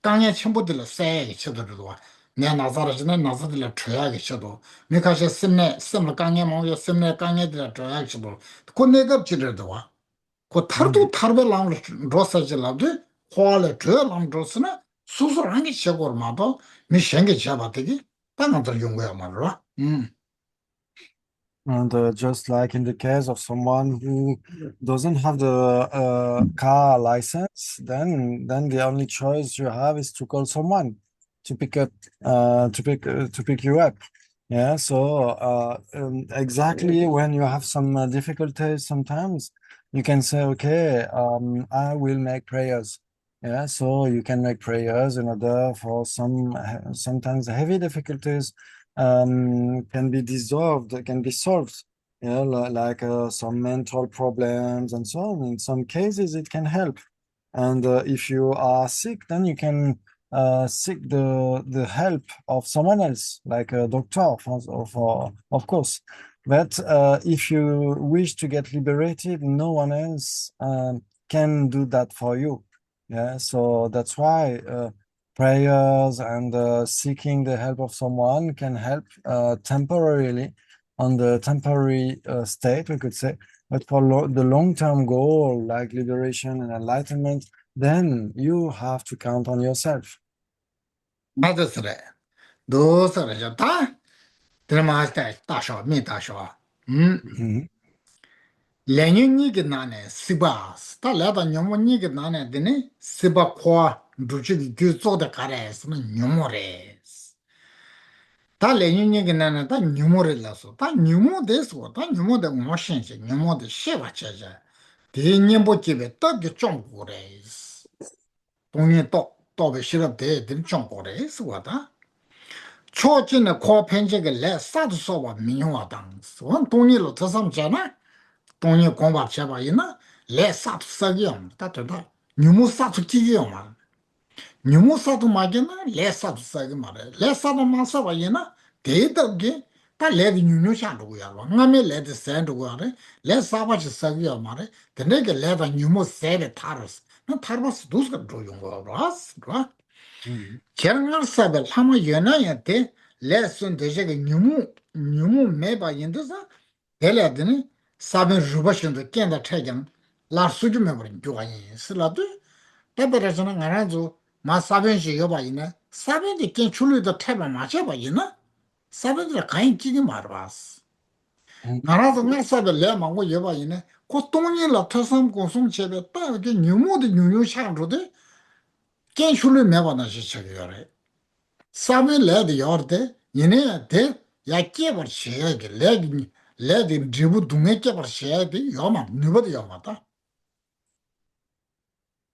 강에 첨부들 세 쳐들도 와 내가 나사라지는 나사들 줘야게 쳐도 내가 저 심내 강에 뭐요 심내 강에들 줘야게 쳐도 그 내가 지르도 와 그 타르도 타르벨랑 로사질라도 화를 줘랑 로스나 수술한 게 쳐고마도 미생게 잡아되기 땅한테 용거야 말로
And just like in the case of someone who doesn't have the car license, then the only choice you have is to call someone to pick you up. Yeah. So exactly when you have some difficulties, sometimes you can say, okay, I will make prayers. Yeah. So you can make prayers in order for sometimes heavy difficulties can be dissolved, can be solved. Yeah, like some mental problems and so on. In some cases, it can help. And if you are sick, then you can seek the help of someone else, like a doctor, of course. But if you wish to get liberated, no one else can do that for you. Yeah, so that's why prayers and seeking the help of someone can help temporarily on the temporary state, we could say. But for the long-term goal, like liberation and enlightenment, then you have to count on yourself.
맞았으래 도서래 다 드라마스타 다셔 미 다셔
Mhm.
레닌이게 나네 시바스 다 레바 녀모니게 나네 되네 시바 코아 두지 규조데 가레스는 녀모레 다 레닌이게 나네 다 녀모레라서 다 녀모데스 다 녀모데 모션시 녀모데 셰바차자 대녀보집에 떡이 좀 그래스 동네 떡에 시럽대 좀 그래스 와다 초진의 코 편집을 내 싸도 써봐 민영화당 원 돈이로 더 삼잖아 돈이 공부 잡아 있나 내 싸도 써기요 따뜻하 뉴무 싸도 끼기요 말 뉴모사도 마게나 레사도 사게 말해. 레사도 마사와 얘나 대답게 다 레드 뉴뉴샤도고야. 왕аме 레드 샌도고야. 레사바치 사기야 말해. 근데게 레드 뉴모 세베 타르스. 나 타르스 두스가 조용거 라스. 라.
Mhm.
제가 사벨 하마 연아야테 레슨 되게 뉴모 메바 인도사 델레드니 사벤 주바신도 깬다 차장 라수주 메버린 조가니 슬라도 대베라서는 알아줘 마 사벤시 여바이네 사벤이 깬 줄리도 태바 마셔바이나 사벤들 가인 끼기 말바스
Mhm.
나라도 내 사벨 레망고 여바이네 고통이 라타삼 고송 제베 따게 뉴모드 뉴뉴 샤로데 깬 줄리 메바나시 저기가래 사벤 레드 여르데 이네 데 야끼버 쉐게 레드 드부 둥에 깨버 쉐게 요마 누버도 요마다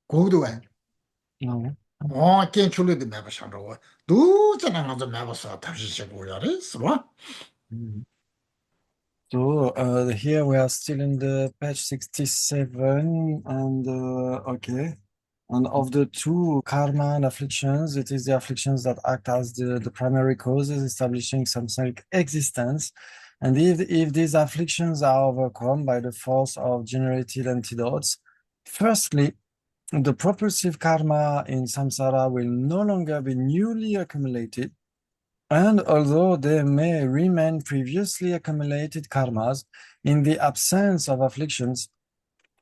고도에
Mhm.
깬 줄리도 메바 샤로 두잖아 가서 메바서 다시 시고야래 스와
Mhm. So here we are still in the page 67 and okay. And of the two karma and afflictions, it is the afflictions that act as the primary causes, establishing some self-existence. And if these afflictions are overcome by the force of generated antidotes, firstly, the propulsive karma in samsara will no longer be newly accumulated. And although there may remain previously accumulated karmas in the absence of afflictions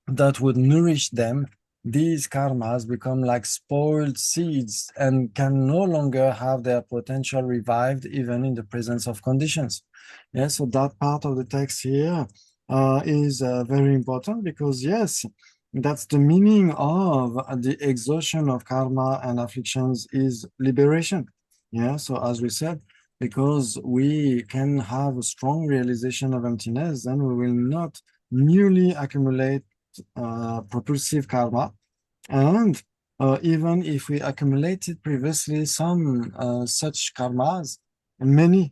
that would nourish them, these karmas become like spoiled seeds and can no longer have their potential revived even in the presence of conditions. Yes, so that part of the text here is very important because, yes, that's the meaning of the exhaustion of karma and afflictions is liberation. Yeah, so as we said, because we can have a strong realization of emptiness, then we will not newly accumulate propulsive karma. And even if we accumulated previously some such karmas, many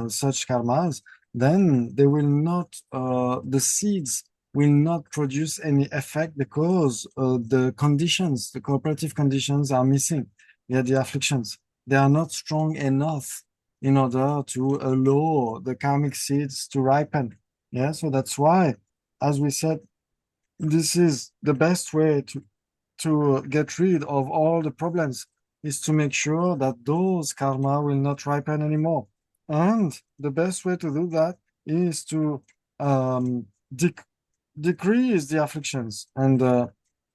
such karmas, then they will not, the seeds will not produce any effect because the conditions, the cooperative conditions are missing. Yeah, the afflictions, they are not strong enough in order to allow the karmic seeds to ripen. Yeah, so that's why, as we said, this is the best way to get rid of all the problems is to make sure that those karma will not ripen anymore. And the best way to do that is to um, decrease the afflictions and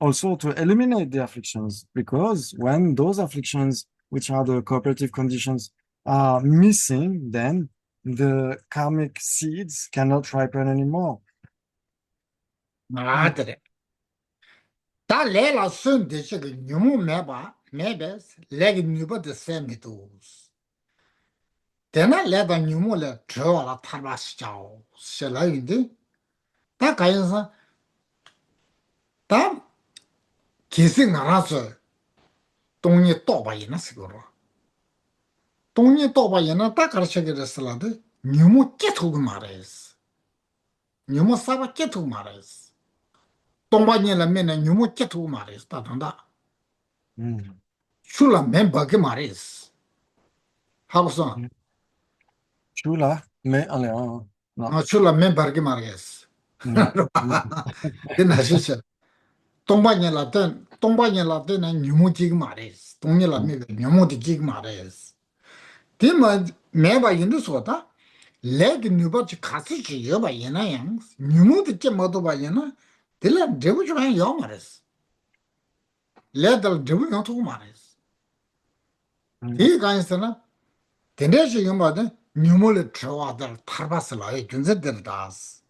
also to eliminate the afflictions, because when those afflictions, which are the cooperative conditions, are missing, then the karmic seeds cannot ripen anymore.
나들에 다 레라 순 되시고 뉴모 메베스 레기 뉴버드 세미도스 대나 레다 뉴모레 저와라 타바시자오 셀라인데 다 가연사 다 기생 알아서 동네 또바이나 쓰고로 동네 또바이나 다 가르쳐게 됐을라데 뉴모 깨토고 말해스 뉴모 사바 깨토고 말해스 동바니라 메나 뉴모 깨토고 말해스 다던다 슐라 멤버게 말해스 하고서
Chula, mais allez, non.
슐라 멤버게 말해스
Yeah.
그나 진짜 동바니라 땐 뉴모지게 말해스 동네라 메 뉴모지게 말해스 디마 매바 인도서다 레기 뉴버치 가스지 여바 예나양 뉴모드 게 뭐도 봐야나 딜라 데부 좀 해요 말했어 레들 데부 요토 말했어 이 간스나 데네시 요마데 뉴모를 트와들 타바스라에 준세들다스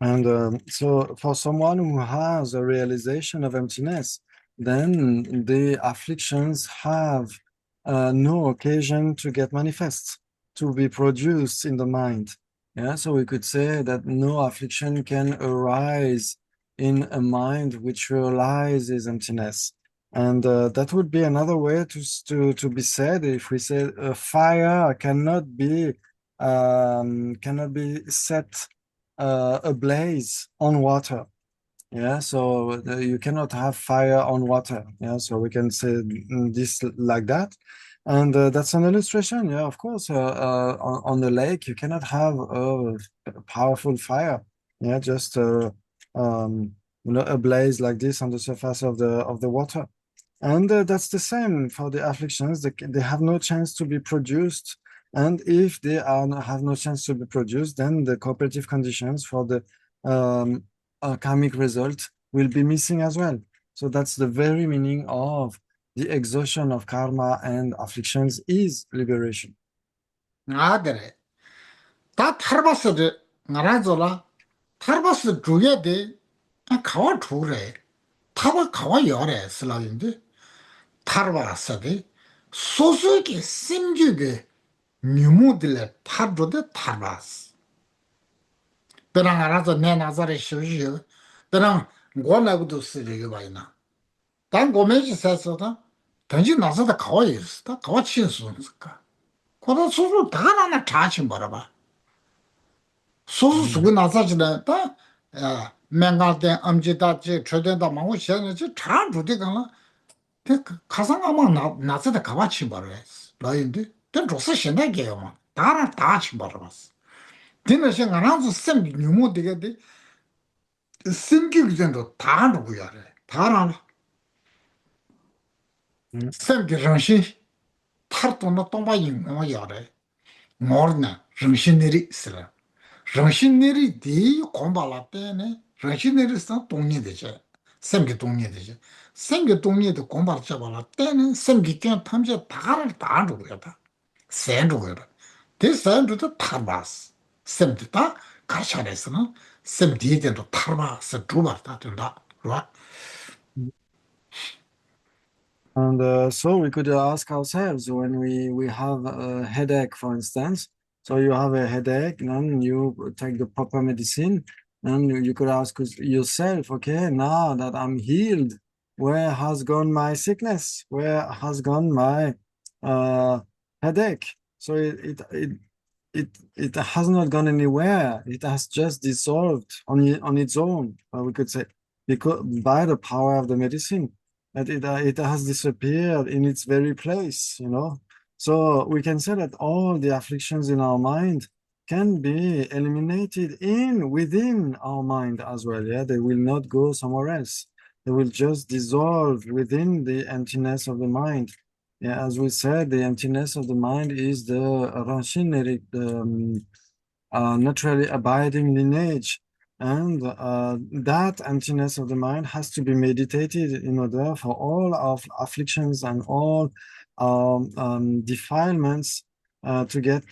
And so for someone who has a realization of emptiness, then the afflictions have no occasion to get manifest, to be produced in the mind. Yeah, so we could say that no affliction can arise in a mind which realizes emptiness. And that would be another way to be said if we say a fire cannot be set ablaze on water. Yeah, so you cannot have fire on water. Yeah, so we can say this like that. And that's an illustration. Yeah, of course. On the lake, you cannot have a powerful fire. Yeah, just a blaze like this on the surface of the water. And that's the same for the afflictions. They have no chance to be produced. And if they have no chance to be produced, then the cooperative conditions for the um, karmic result will be missing as well. So that's the very meaning of the exhaustion of karma and afflictions is liberation.
아, 그래. 다 탈바스를 알아줘라. 탈바스 주게 돼. 가와 주래. 타바 가와 열에 슬라인데. 탈바스데. 소수기 심주게 뉴모들의 탈조데 탈바스. 그랑 알아서 내 나자를 쉬우시오. 그랑 고나고도 쓰리게 봐이나. 단 고메지 세서다. 던지 나서다 가와 있었다. 가와 친수니까. 고다 소수 다 하나 자치 말아봐. 소수 수고 나서지는 다 맹가대 엄지다지 최대다 망고 시행이지 잘 주대가나 가상아마 나서다 가와치 말아야지 라인데 된 조사 신나게요 뭐 다라 다치 말아봤어 되는 생각 안서 쌤 뉴모 되게 생기기전도 다 누구야 다라 쌤기 정신 탈도는 똥바인 뭐 야래 모르나 정신들이 있으라 정신들이 뒤 공부할 때는 정신들이서 동의 되죠. 생기 동의 되죠. 생기 동의도 공부할 잡아라 때는 생기 그냥 탐지 다 누구야다. 센누구야다. 그 센도 다 봤어. 쌤도 다 가샤래서는 쌤 뒤에도 다 봤어. 두봤다 된다. right?
And so we could ask ourselves when we have a headache, for instance. So you have a headache, then you take the proper medicine, and you could ask yourself, okay, now that I'm healed, where has gone my sickness? Where has gone my headache? So it has not gone anywhere. It has just dissolved on its own, we could say, because by the power of the medicine. That it has disappeared in its very place, you know. So we can say that all the afflictions in our mind can be eliminated within our mind as well. Yeah, they will not go somewhere else. They will just dissolve within the emptiness of the mind. Yeah, as we said, the emptiness of the mind is the ranchineric, naturally abiding lineage. And that emptiness of the mind has to be meditated in order for all of afflictions and all defilements to get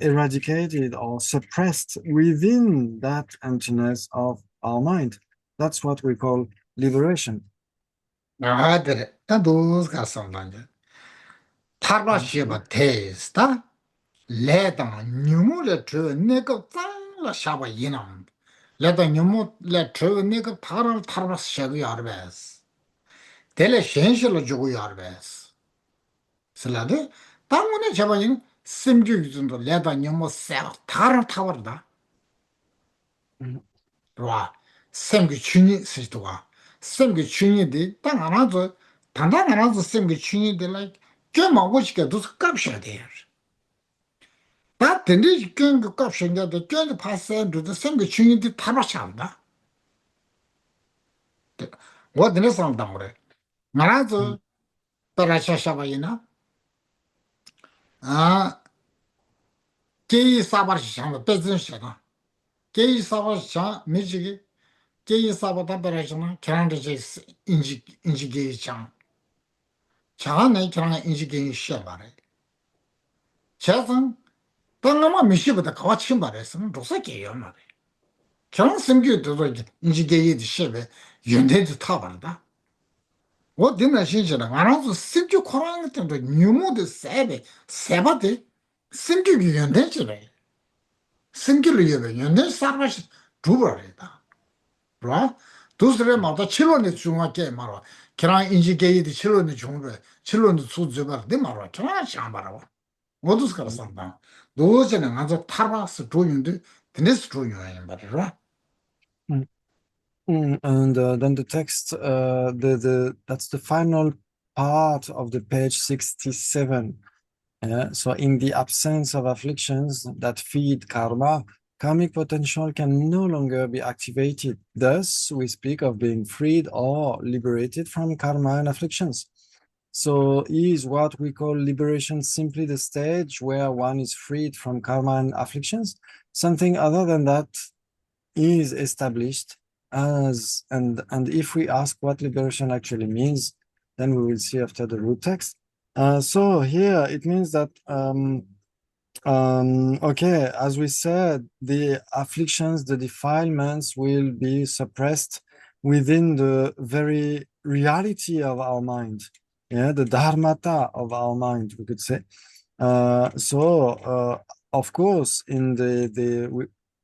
eradicated or suppressed within that emptiness of our mind. That's what we call liberation.
아, 그래. 나도 갔었나 이제. 탈바시바 테스타 레다 뉴모를 저 내가 잘라 샤바 이남. 레다 뉴모 레저 내가 타를 탈바스 샤고 야르베스. 텔레 현실로 주고 야르베스. 슬라데 당문에 잡아진 심주 정도 레다 뉴모 세 타를 타버다. 와. 생기 춘이 쓰도가. 생기 춘이디 땅 하나도 단단 하나도 생기 춘이들 저 먹고 싶게도 값이야 돼. 다 근데 그 값인데 저 파세도 생기 춘이디 타마샤다. 어디는 상담 그래. 나라도 따라샤샤바이나 아 제이 사바시 상 배전시다. 제이 사바시 상 미지기 제이 사바다 베라시나 캐란데 인지게 장 자네 캐란 인지게 시야바래. 자선 당나마 미시보다 같이 말했으면 로사게요 말해. 저는 생겨도 인지게이드 시베 연대도 타버다. 어디나 신시랑 알아서 생겨 코랑 같은 거 뉴모드 세바데 생겨기 연대지래. 생겨를 연대 사람이 두버리다. 그럼 두스레마다 7원의 중학교 말아. 걔랑 인지게이드 7원의 중으로 7원의 수주가 내 말아. 저랑 참 말아. 모두 살았다. 노제는 아주 타바스 조인데 드네스 조인이야 말이야.
And then the text, that's the final part of the page 67. So in the absence of afflictions that feed karma, karmic potential can no longer be activated. Thus, we speak of being freed or liberated from karma and afflictions. So is what we call liberation simply the stage where one is freed from karma and afflictions? Something other than that is established as, and if we ask what liberation actually means, then we will see after the root text. So here it means that okay, as we said, the afflictions, the defilements will be suppressed within the very reality of our mind. Yeah, the dharmata of our mind, we could say. Of course, in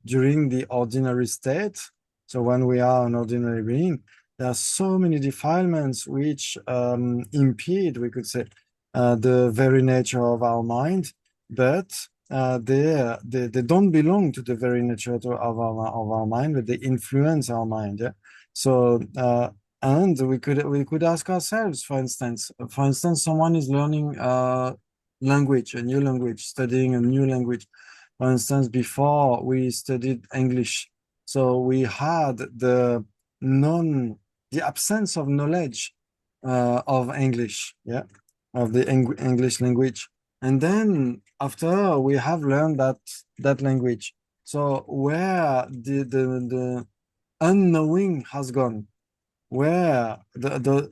during the ordinary state, so when we are an ordinary being, there are so many defilements which impede, we could say, the very nature of our mind, but they don't belong to the very nature of our mind, but they influence our mind. Yeah? So and we could ask ourselves, for instance, someone is learning language, a new language, studying a new language. For instance, before we studied English, so we had the absence of knowledge of English, yeah, of the English language. And then after we have learned that language, so where the unknowing has gone, where the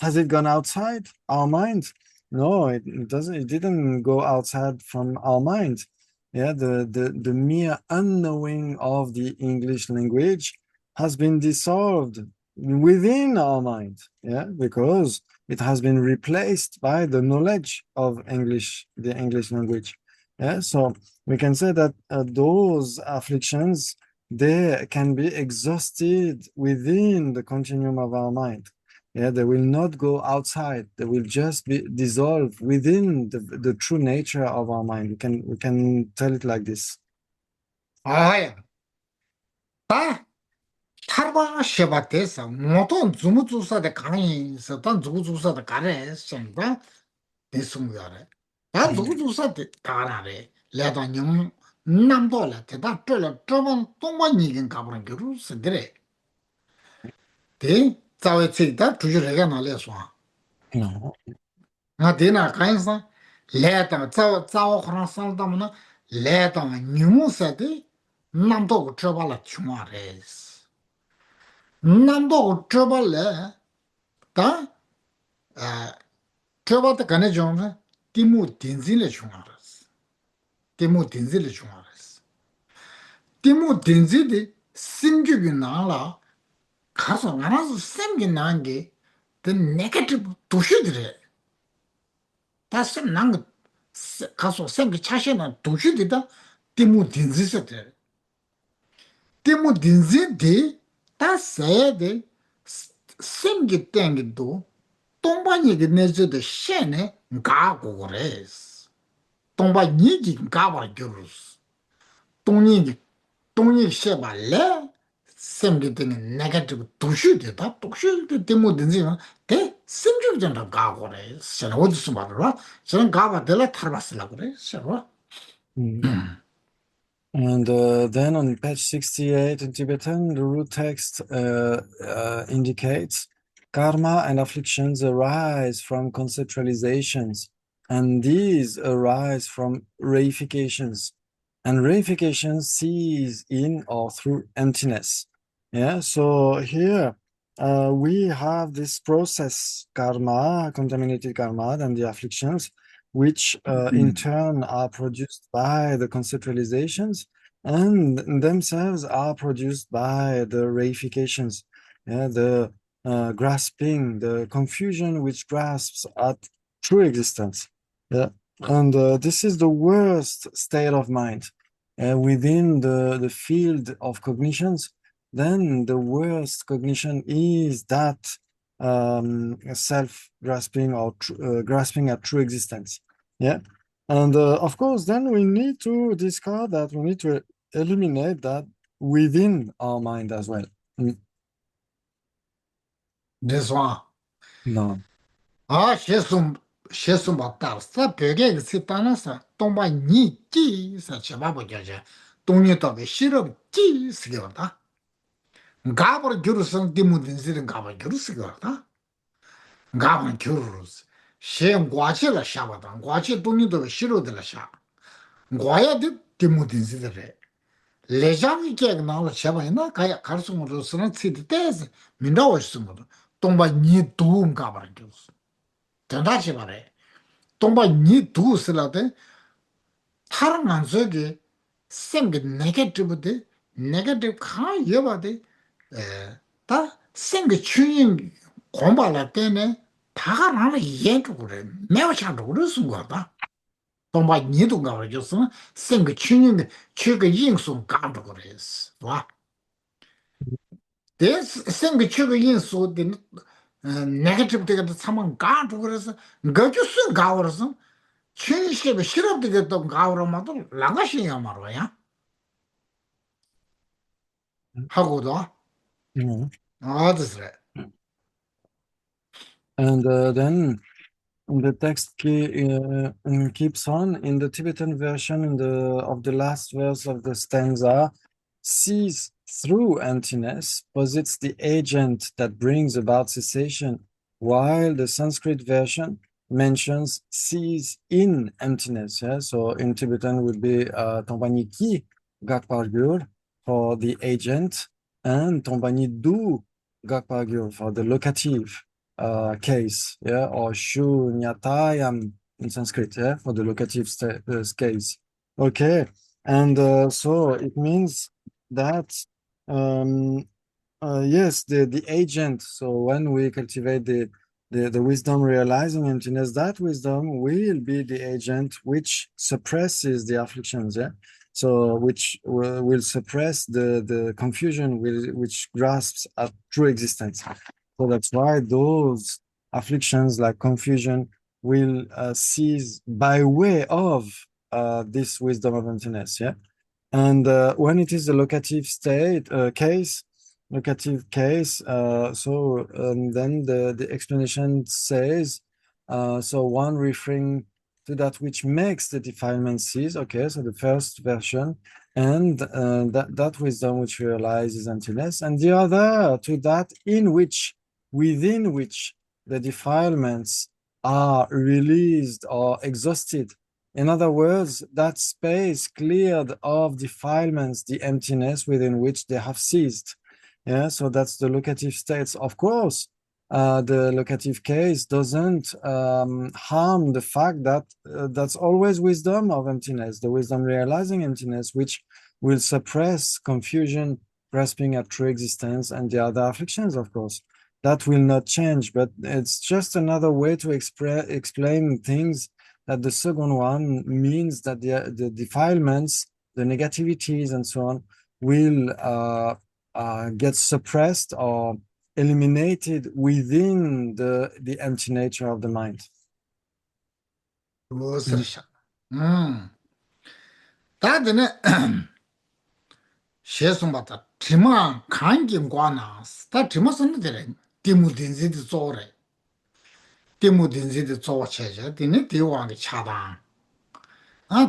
has it gone outside our mind? No, it doesn't. It didn't go outside from our mind. Yeah, the mere unknowing of the English language has been dissolved within our mind. Yeah, because it has been replaced by the knowledge of English, the English language. Yeah, so we can say that those afflictions, they can be exhausted within the continuum of our mind. Yeah, they will not go outside. They will just be dissolved within the true nature of our mind. We can tell it like this.
아야, 다 타바 쉐바테사 모톤 주무주사데 강의서 단 주무주사데 가래 생다 대승이야래. 다 주무주사데 가라래. 레다뇽 남도라 대다 쫄라 저번 동반 얘기는 가버린 게로 쓰더래. 대 자외 책다 주주래가 나래서.
No.
나 대나 가인사 레다 자오 그런 살다면 레다 뉴무사데 남도 저발라 추마레스. 남도 저발래 다 저발때 가네 좀 티무 딘질레 추마레스. 티무 딘질레 추마레스. 티무 딘질이 심주기 나라 가서 알아서 생기 난게 the negative 도시들에 다시 난거 가서 생기 차시나 도시들다 티무 딘질세들 티무 딘질데 다 세데 생기 땡기도 동반이게 내저도 셴네 가고 그래스 동반이기 가봐 겨루스 동이 셰발레 생기 때는 네거티브 도슈데다 도슈데 때문에 대 생기잖아 가고 그래스 저는 어디서 말을 저는 가봐 될라 타르바스라 그래 셔
And then on page 68 in Tibetan, the root text indicates karma and afflictions arise from conceptualizations, and these arise from reifications. And reification sees in or through emptiness. Yeah, so here we have this process, karma, contaminated karma, and the afflictions, which in turn are produced by the conceptualizations and themselves are produced by the reifications, yeah, the grasping, the confusion which grasps at true existence. Yeah. And this is the worst state of mind. Within the field of cognitions, then the worst cognition is that self-grasping or grasping at true existence. Yeah. And of course, then we need to discard that, we need to eliminate that within our mind as well.
This one.
No.
아, shesun batar, sa pyoge sitana sa, tomba ni ki sa chibabu gyoje, tongni tobe shirab ki sikiwa ta. Gabar gyuru san dimu dinsirin gabar gyuru sikiwa ta. Gabar gyuru si. She ngwachi la shaba ta, ngwachi tongni tobe shirab la sha. Ngwaya di dimu dinsirire. Lejami keg nangla cheba ina, kaya karsungu rusana tsiti tesi, minda washisungu, tomba ni duum gabar gyuru si. Tenda chibare. 동바 니 두스라데 타랑 안 속에 생게 네게티브데 네게티브 카 여바데 에다 생게 추인 공발할 때네 다가 나는 이해도 그래 매워차도 그랬은 거다 동바 니도 가버렸어 생게 추인 추가 인수 가도 그랬어 와 데 생게 추가 인수 데 네게티브 되게 참은 가도 그래서 거기서 가버렸어 춘식에 실업되게 또 가오라마도 랑가시냐 말이야. 하고도
Mm.
아드스래.
And then the text keeps on in the Tibetan version of the last verse of the stanza, sees through emptiness posits the agent that brings about cessation, while the Sanskrit version mentions sees in emptiness. Yeah? So in Tibetan would be Tombani ki gakpargyur for the agent and Tombani du gakpargyur for the locative case, yeah, or shunyatayam in Sanskrit, yeah, for the locative case. Okay, and so it means that yes, the agent. So when we cultivate the wisdom realizing emptiness, that wisdom will be the agent which suppresses the afflictions, yeah. So which will suppress the confusion which grasps at true existence. So that's why those afflictions like confusion will cease by way of this wisdom of emptiness, yeah. And when it is a locative state locative case, then the explanation says, so one referring to that which makes the defilement cease. Okay, so the first version, and that wisdom which realizes emptiness, and the other to that within which the defilements are released or exhausted. In other words, that space cleared of defilements, the emptiness within which they have ceased. Yeah, so that's the locative states. Of course, the locative case doesn't harm the fact that that's always wisdom of emptiness, the wisdom realizing emptiness, which will suppress confusion, grasping at true existence, and the other afflictions, of course. That will not change, but it's just another way to explain things, that the second one means that the defilements, the negativities, and so on will get suppressed or eliminated within the empty nature of the mind.
무엇을샤. 다드네 shesunbata tima kangi ngwana sta tima sanadere timu dinzidi zore timu dinzidi zo cheche dine diwangi chadang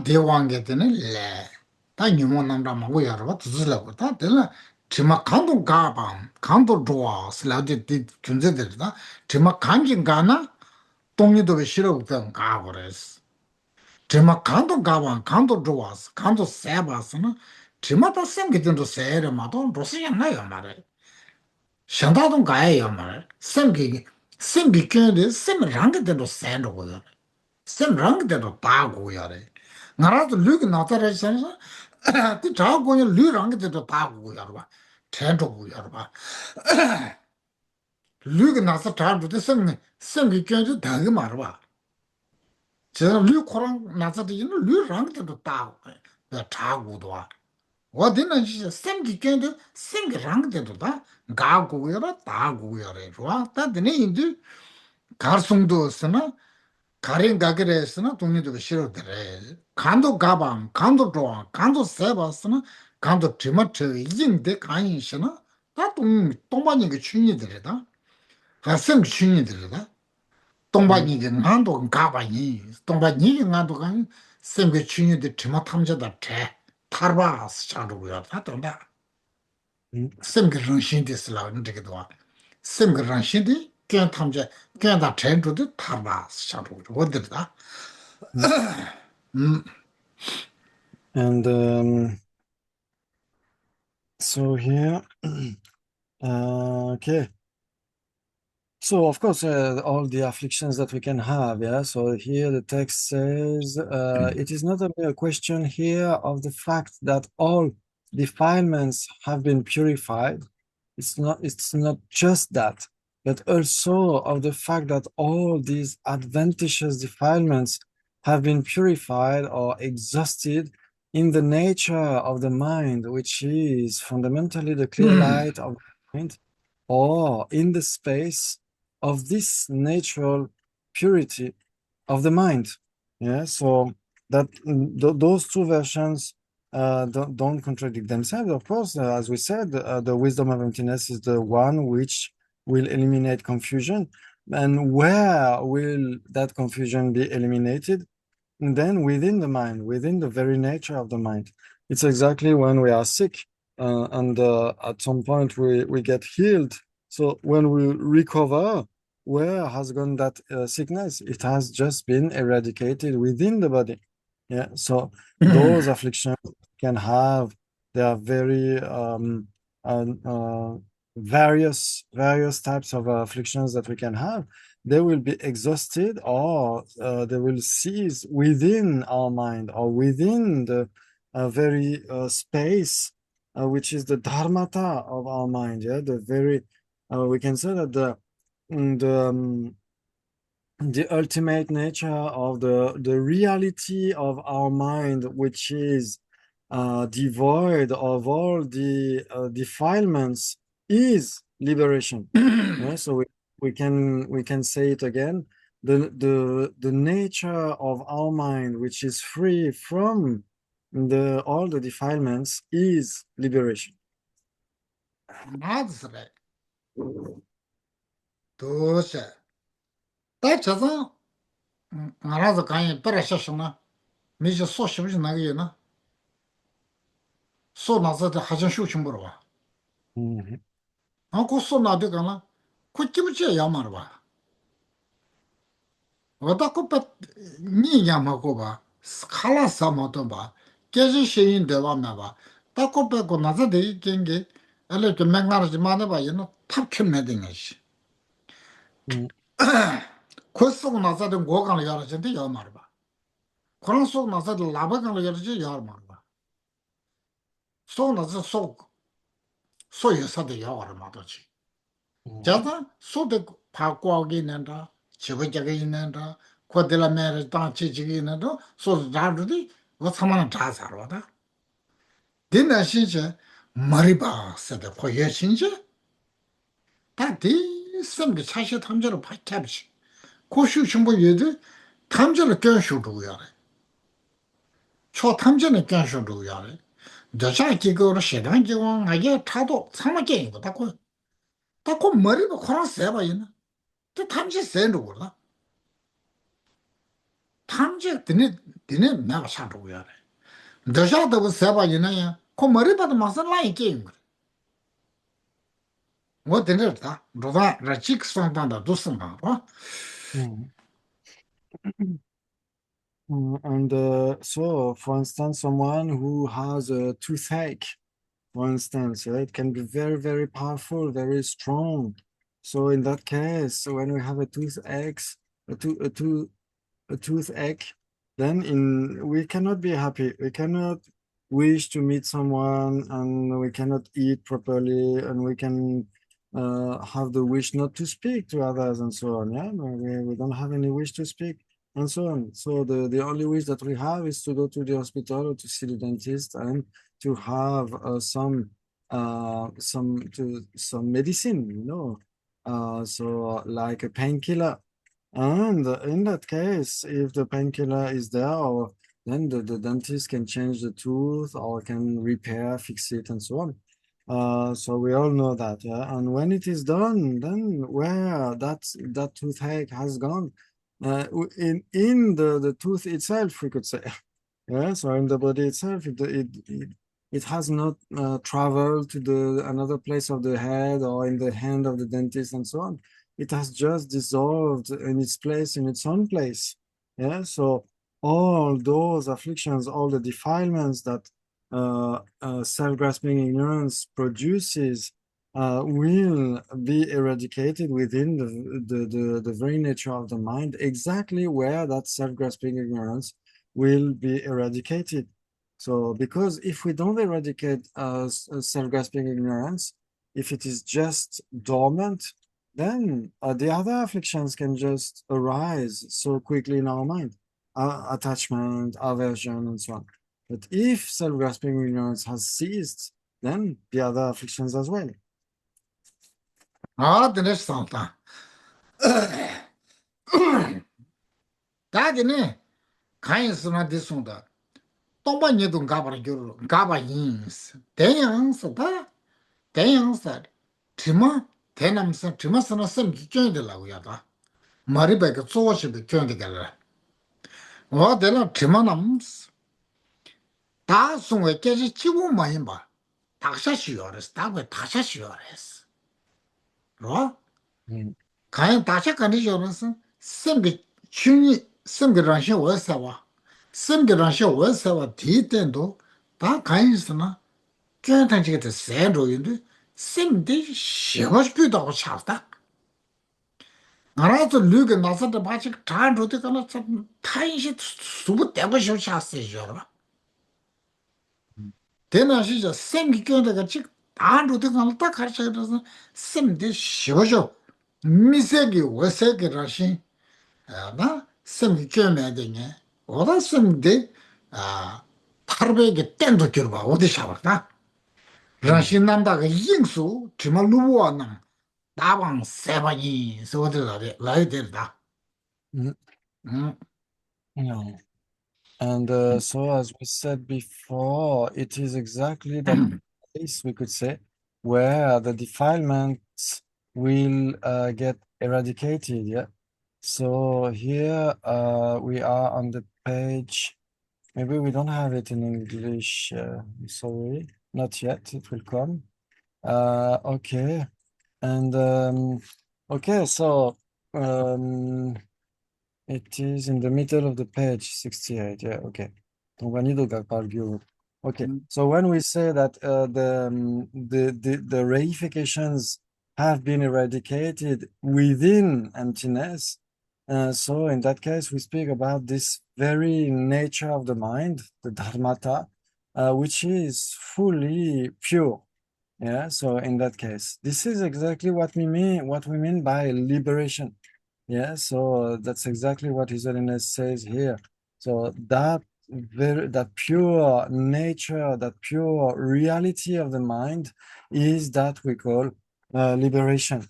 diwangi dine le ta nyumo namra mabu yarwa tuzulago ta dine tima kanto gabang kanto zhuwa siladi di junzidere ta tima kangi ngana tongi dobe shirabu tang gabores tima kanto gabang kanto zhuwa kanto sebasana tima ta semgi dinto sere mato rosi yana yo mare shantatung kaya yo mare semgi kyunde sem rangi dinto sendo go yore sem rangi dinto da go yore ngarato luki natare sansa ti chao go yore lu rangi dinto da go yore ba tento go yore ba luki nasa tato de semgi kyunde dagi mare ba 제가 류 코랑 나서도 있는 류 랑도 다 타고도 어디는 진짜 생기 견도 생기 랑도 다 가고여라 다고여래 좋아 다드네 인도 가르송도 쓰나 가린 가게래서나 동네도 싫어더래 간도 가방 간도 좋아 간도 세바스나 간도 드마트 인데 가인시나 다동 동반인 게 춘이들이다 가슴 춘이들다. 동반이게 난도 가바니. 동반이게 난도 간 샘게 춘이들 지마 탐자다 대. 타르바스 차르고요. 다던다. 샘게 런신디스라 nd게도. 샘게 런신디 그냥 탐자 그냥 다 tren도도 타르바스 차르고. 어디다?
And so here, okay. So of course, all the afflictions that we can have, yeah. So here the text says, it is not only a question here of the fact that all defilements have been purified. It's not just that, but also of the fact that all these adventitious defilements have been purified or exhausted in the nature of the mind, which is fundamentally the clear light of the mind, or in the space of this natural purity of the mind. Yeah, so that those two versions don't contradict themselves. Of course, as we said, the wisdom of emptiness is the one which will eliminate confusion. And where will that confusion be eliminated? And then within the mind, within the very nature of the mind. It's exactly when we are sick and at some point we get healed. So when we recover, where has gone that sickness? It has just been eradicated within the body. Yeah, so those afflictions can have, they are very various types of afflictions that we can have. They will be exhausted or they will cease within our mind or within the very space which is the dharmata of our mind. Yeah, the very we can say that the ultimate nature of the reality of our mind, which is devoid of all the defilements, is liberation. Yeah, so we can say it again. The nature of our mind, which is free from all the defilements, is liberation.
맞으래. 도시. 다 저서 알아서 가야 버려셨으나 미저 소시부지 나게나. 소나서도 하전 쇼충 보러 와. 아, 그 소나도 가나. kuchibuchi yamarwa. Wata kupa ni yamago ba, skala samoto ba, keji sheyin dewa me ba, ta kupa ko naza deyi kengi, ele ke mengaraji mada ba yino tapke medinga shi. Kusugu naza de gogan yaraji de yamarwa. Kurang sugu naza de labagan yaraji yamarwa. Sugu naza sugu, so yasa de yawarma dochi. 자다 소데 파고하게 있는다 지구적에 있는다 코들라 메르 땅치 지기 있는다 소 자르디 뭐 사만한 자사로다 디나 신체 머리바 세데 포예 신체 다디 섬게 차시 탐저로 파탑시 고슈 신부 예데 탐저로 견슈도야 초 탐저는 견슈도야 저자 기거로 시간 기원 아게 타도 사마게 이거 다고 머리가 코랑 세바이나 또 탐지 센도 몰라. 탐지 드네 내가 사도 야. 더샤도 세바이나야. 코 머리 봐도 마산 라이 게임. 뭐 되는다. 로다 라직 상단다 도스마.
And so, for instance, someone who has a toothache, for instance, it can be very, very powerful, very strong. So in that case, when we have a toothache, a toothache, then we cannot be happy. We cannot wish to meet someone, and we cannot eat properly, and we can have the wish not to speak to others, and so on. Yeah, we don't have any wish to speak, and so on. So the only wish that we have is to go to the hospital or to see the dentist and to have some medicine, so like a painkiller. And in that case, if the painkiller is there, then the dentist can change the tooth or can repair, fix it, and so on. So we all know that, yeah. And when it is done, then where that toothache has gone, in the tooth itself, we could say, yeah. So in the body itself, it has not traveled to the another place of the head or in the hand of the dentist and so on. It has just dissolved in its place, in its own place. Yeah. So all those afflictions, all the defilements that self-grasping ignorance produces will be eradicated within the very nature of the mind, exactly where that self-grasping ignorance will be eradicated. So, because if we don't eradicate self-grasping ignorance, if it is just dormant, then the other afflictions can just arise so quickly in our mind, attachment, aversion, and so on. But if self-grasping ignorance has ceased, then the other afflictions as well.
아, 드네 산타. 다디네 가인스나 디송다. 똥바니도 가바라 교로 가바인스. 대양스다. 대양스. 트마 대남스 트마스나 섬기 쩐들라고 야다. 마리베가 쪼시도 쩐데가라. 와 대라 트마남스. 다 송에 깨지 치고 많이 봐. 다샤시요레스. 다고 다샤시요레스. 로? 가인 다샤 간디요레스. 섬기 춘이 섬기 랑시 워사와. 섬기 랑시 워사와 디텐도 다 가인스나 쩐탄지게 세로인데 섬디 시고싶기도 차다. 알아서 르게 나서도 마치 단로도 가나 참 타인시 수부 대고 싶었어요. 대나시죠. 쌤기 껴다가 즉 단로도 가나 딱 가르쳐서 쌤디 쉬어줘. 미세기 워세기라시 아나 쌤기 껴내야 되네. 어다 쌤디 타르베게 땡도 껴봐. 어디 샤버다. 라시 남다가 인수 정말 누구와나 나방 세바니 소들라데 라이델다.
No. And so, as we said before, it is exactly that place, we could say, where the defilements will get eradicated. Yeah. So here we are on the page. Maybe we don't have it in English. I'm sorry, not yet. It will come. Okay. And okay, so it is in the middle of the page, 68. Yeah, okay. Okay, so when we say that the reifications have been eradicated within emptiness, so in that case, we speak about this very nature of the mind, the dharmata, which is fully pure. Yeah, so in that case, this is exactly what we mean by liberation. Yeah, so that's exactly what His Holiness says here. So that pure nature, that pure reality of the mind is that we call liberation.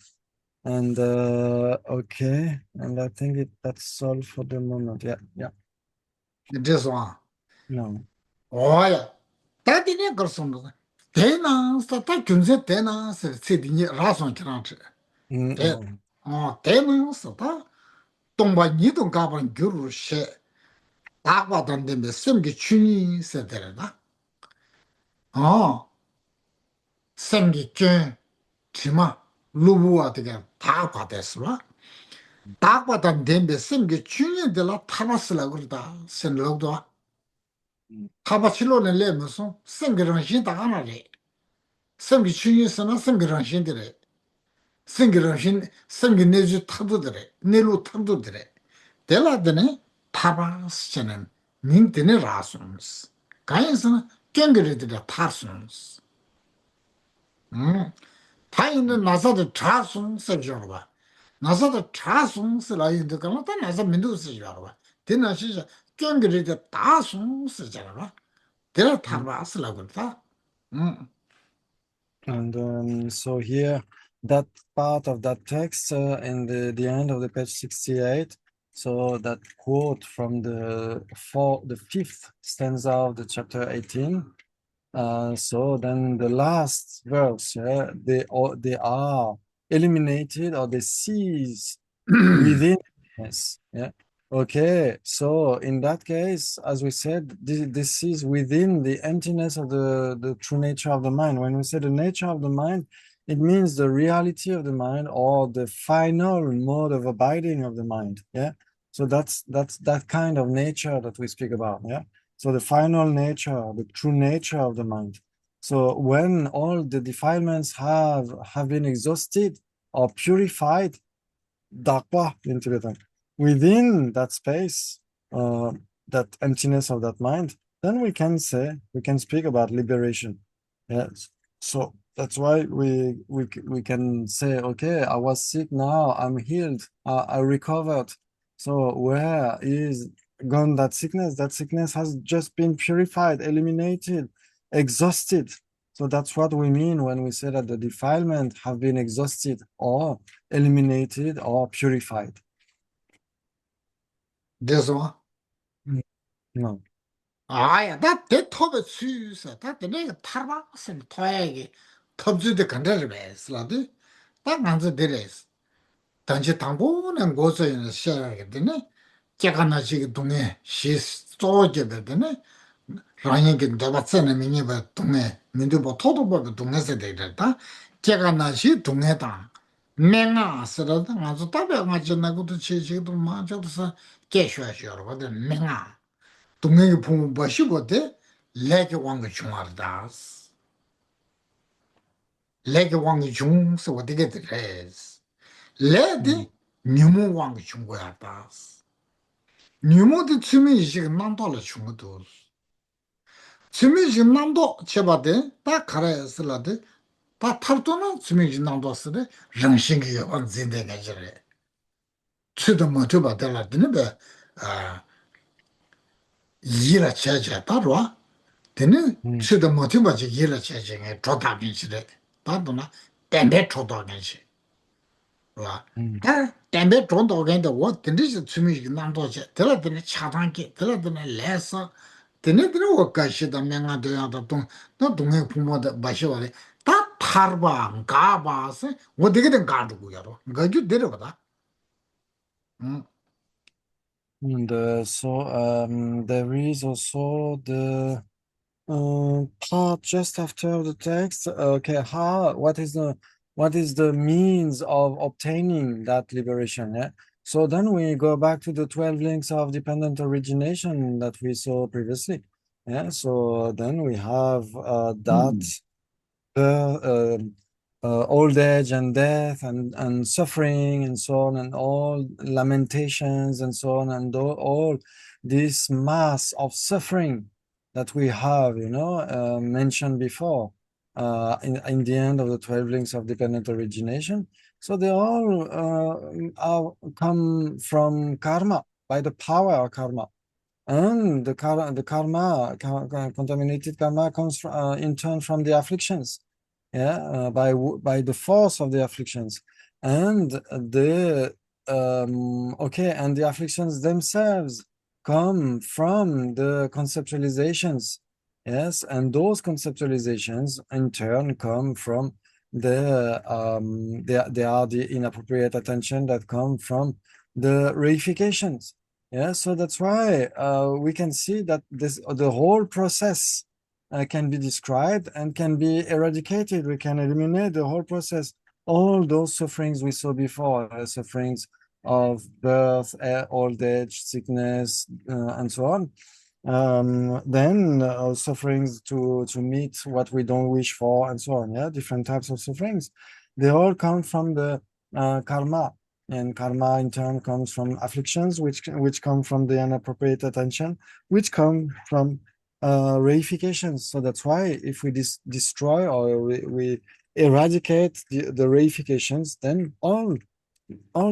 And okay, and I think that's all for the moment. Yeah.
This one.
No.
Oh yeah. That didn't go some. 대나서 다 균세 대나서 세디니 라손 키란트. 대. 대나서 다 동바 니도 가본 교루셰. 다과던데 셈기 춘이 세데라다. 셈기 춘 치마 루부와 되게 다 과됐어. 다과던데 셈기 춘이들라 타마스라 그러다. 센로도 타바칠로는 레면서 셈기랑 신다가나래. 셈기 춘이스나 셈기랑 신들에. 셈기랑 신 셈기 내주 타도들에. 내로 타도들에. 델라드네 타바스체는 닌테네 라스노스. 가인스는 깽그레드가 타스노스. 타인은 나사도 trasun스 저러봐. 나사도 trasun스라 인도가나 다 나사 민두스 저러봐. 되나시자 깽그레드 타순스 저러봐. 데라 타바스라고 그러다.
And so here, that part of that text in the end of the page 68, so that quote from the fifth stanza of the chapter 18, So then the last verse, yeah, they are eliminated or they cease within us. Yeah. Okay. So in that case, as we said, this is within the emptiness of the true nature of the mind. When we say the nature of the mind, it means the reality of the mind or the final mode of abiding of the mind. Yeah. So that's that kind of nature that we speak about. Yeah. So the final nature, the true nature of the mind. So when all the defilements have been exhausted or purified, dakpa in Tibetan, within that space, that emptiness of that mind, then we can speak about liberation. Yes. So that's why we can say, okay, I was sick, now I'm healed, I recovered. So where is gone that sickness? That sickness has just been purified, eliminated, exhausted. So that's what we mean when we say that the defilement have been exhausted or eliminated or purified.
This one.
No.
아야, 나 대토베 수유서, 다 내가 타바스는 토야기 톱주도 간다를 배스라도 딱 만져 드레스. 단지 당보는 고소에는 시작하게 되네. 제가 지금 동네 시 쏘게 되네. 라인게 대바스는 미니바 동네 민두보 토도보 동네서 되다. 제가 나시 동네다. 맹아 쓰러다 아주 답에 맞지나고도 지지도 맞아서 개셔셔로 거든 맹아. 동네에 보면 뭐시거든? 레게 왕의 중하다스. 레게 왕의 중서 어디게 들레스. 레디 뉴모 왕의 중고야다스. 뉴모도 춤이 지금 남도를 중고도. 춤이 지금 남도 쳐봐대. 다 가라였을라대. 다 탈도는 춤이 지금 남도스래. 정신이 왕진대가 저래. 추도 못 해봐달라더니 배. 이라 쳐져 따로 Tene, shida motimba chi yila che che nge chota kinchi de, tadona, tembe chota kinchi, wa. Ta, tembe chota kinchi wo, tene shi tsumi shi namdo che, tela tene chatan ki, tela tene lesa, tene wo ka shida menga doya da tong, ta donge pumo da bashi wa de, ta tarba, nga ba se, wo deke den ga dhugu yaro, nga ju dere wada.
And there is also the part just after the text. Okay, what is the means of obtaining that liberation? Yeah. So then we go back to the 12 links of dependent origination that we saw previously. Yeah. So then we have that old age and death and suffering and so on, and all lamentations and so on, and all this mass of suffering that we have, mentioned before in the end of the 12 links of dependent origination. So they all come from karma, by the power of karma. And the contaminated karma comes in turn from the afflictions, by the force of the afflictions, and and the afflictions themselves come from the conceptualizations, yes, and those conceptualizations in turn come from they are the inappropriate attention that come from the reifications. Yeah, so that's why we can see that the whole process can be described and can be eradicated. We can eliminate the whole process, all those sufferings we saw before, sufferings of birth, old age, sickness, and so on. Then sufferings to meet what we don't wish for, and so on. Yeah, different types of sufferings. They all come from the karma. And karma in turn comes from afflictions, which come from the inappropriate attention, which come from reifications. So that's why if we destroy or we eradicate the reifications, then all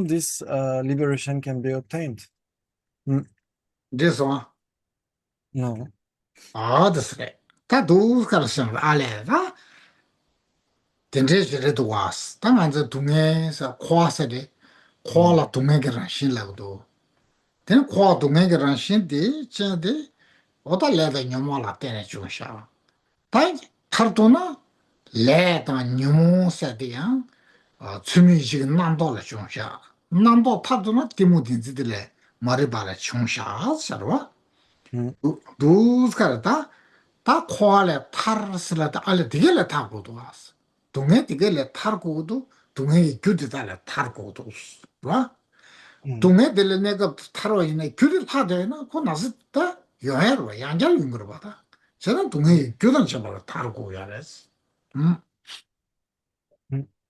this liberation can be obtained.
This one.
No.
That's right. Ta du kar shen ale da. Tende jire du was. Ta nganze dunge sa kwa sa de. Kwa la dunge ge ran shin la do. Ten kwa dunge ge ran shin de chen de. Oda le da nyomo la tene chung sha. 다 타르도나 레다 뉴모세디야 주미식 난도를 중샤 난도 타도나 디모딘지들레 마리바라 중샤 서로 두스카르다 다 코알레 타르스라다 알레 디겔레 타고도 왔어 동해 디겔레 타고도 동해 규디달레 타고도 와 동해 들 내가 타로 있네 규디 타되나 그 나서 다 여해로 양잘 윤거 봐다 저는 동해 규단 잡아라 타고 야레스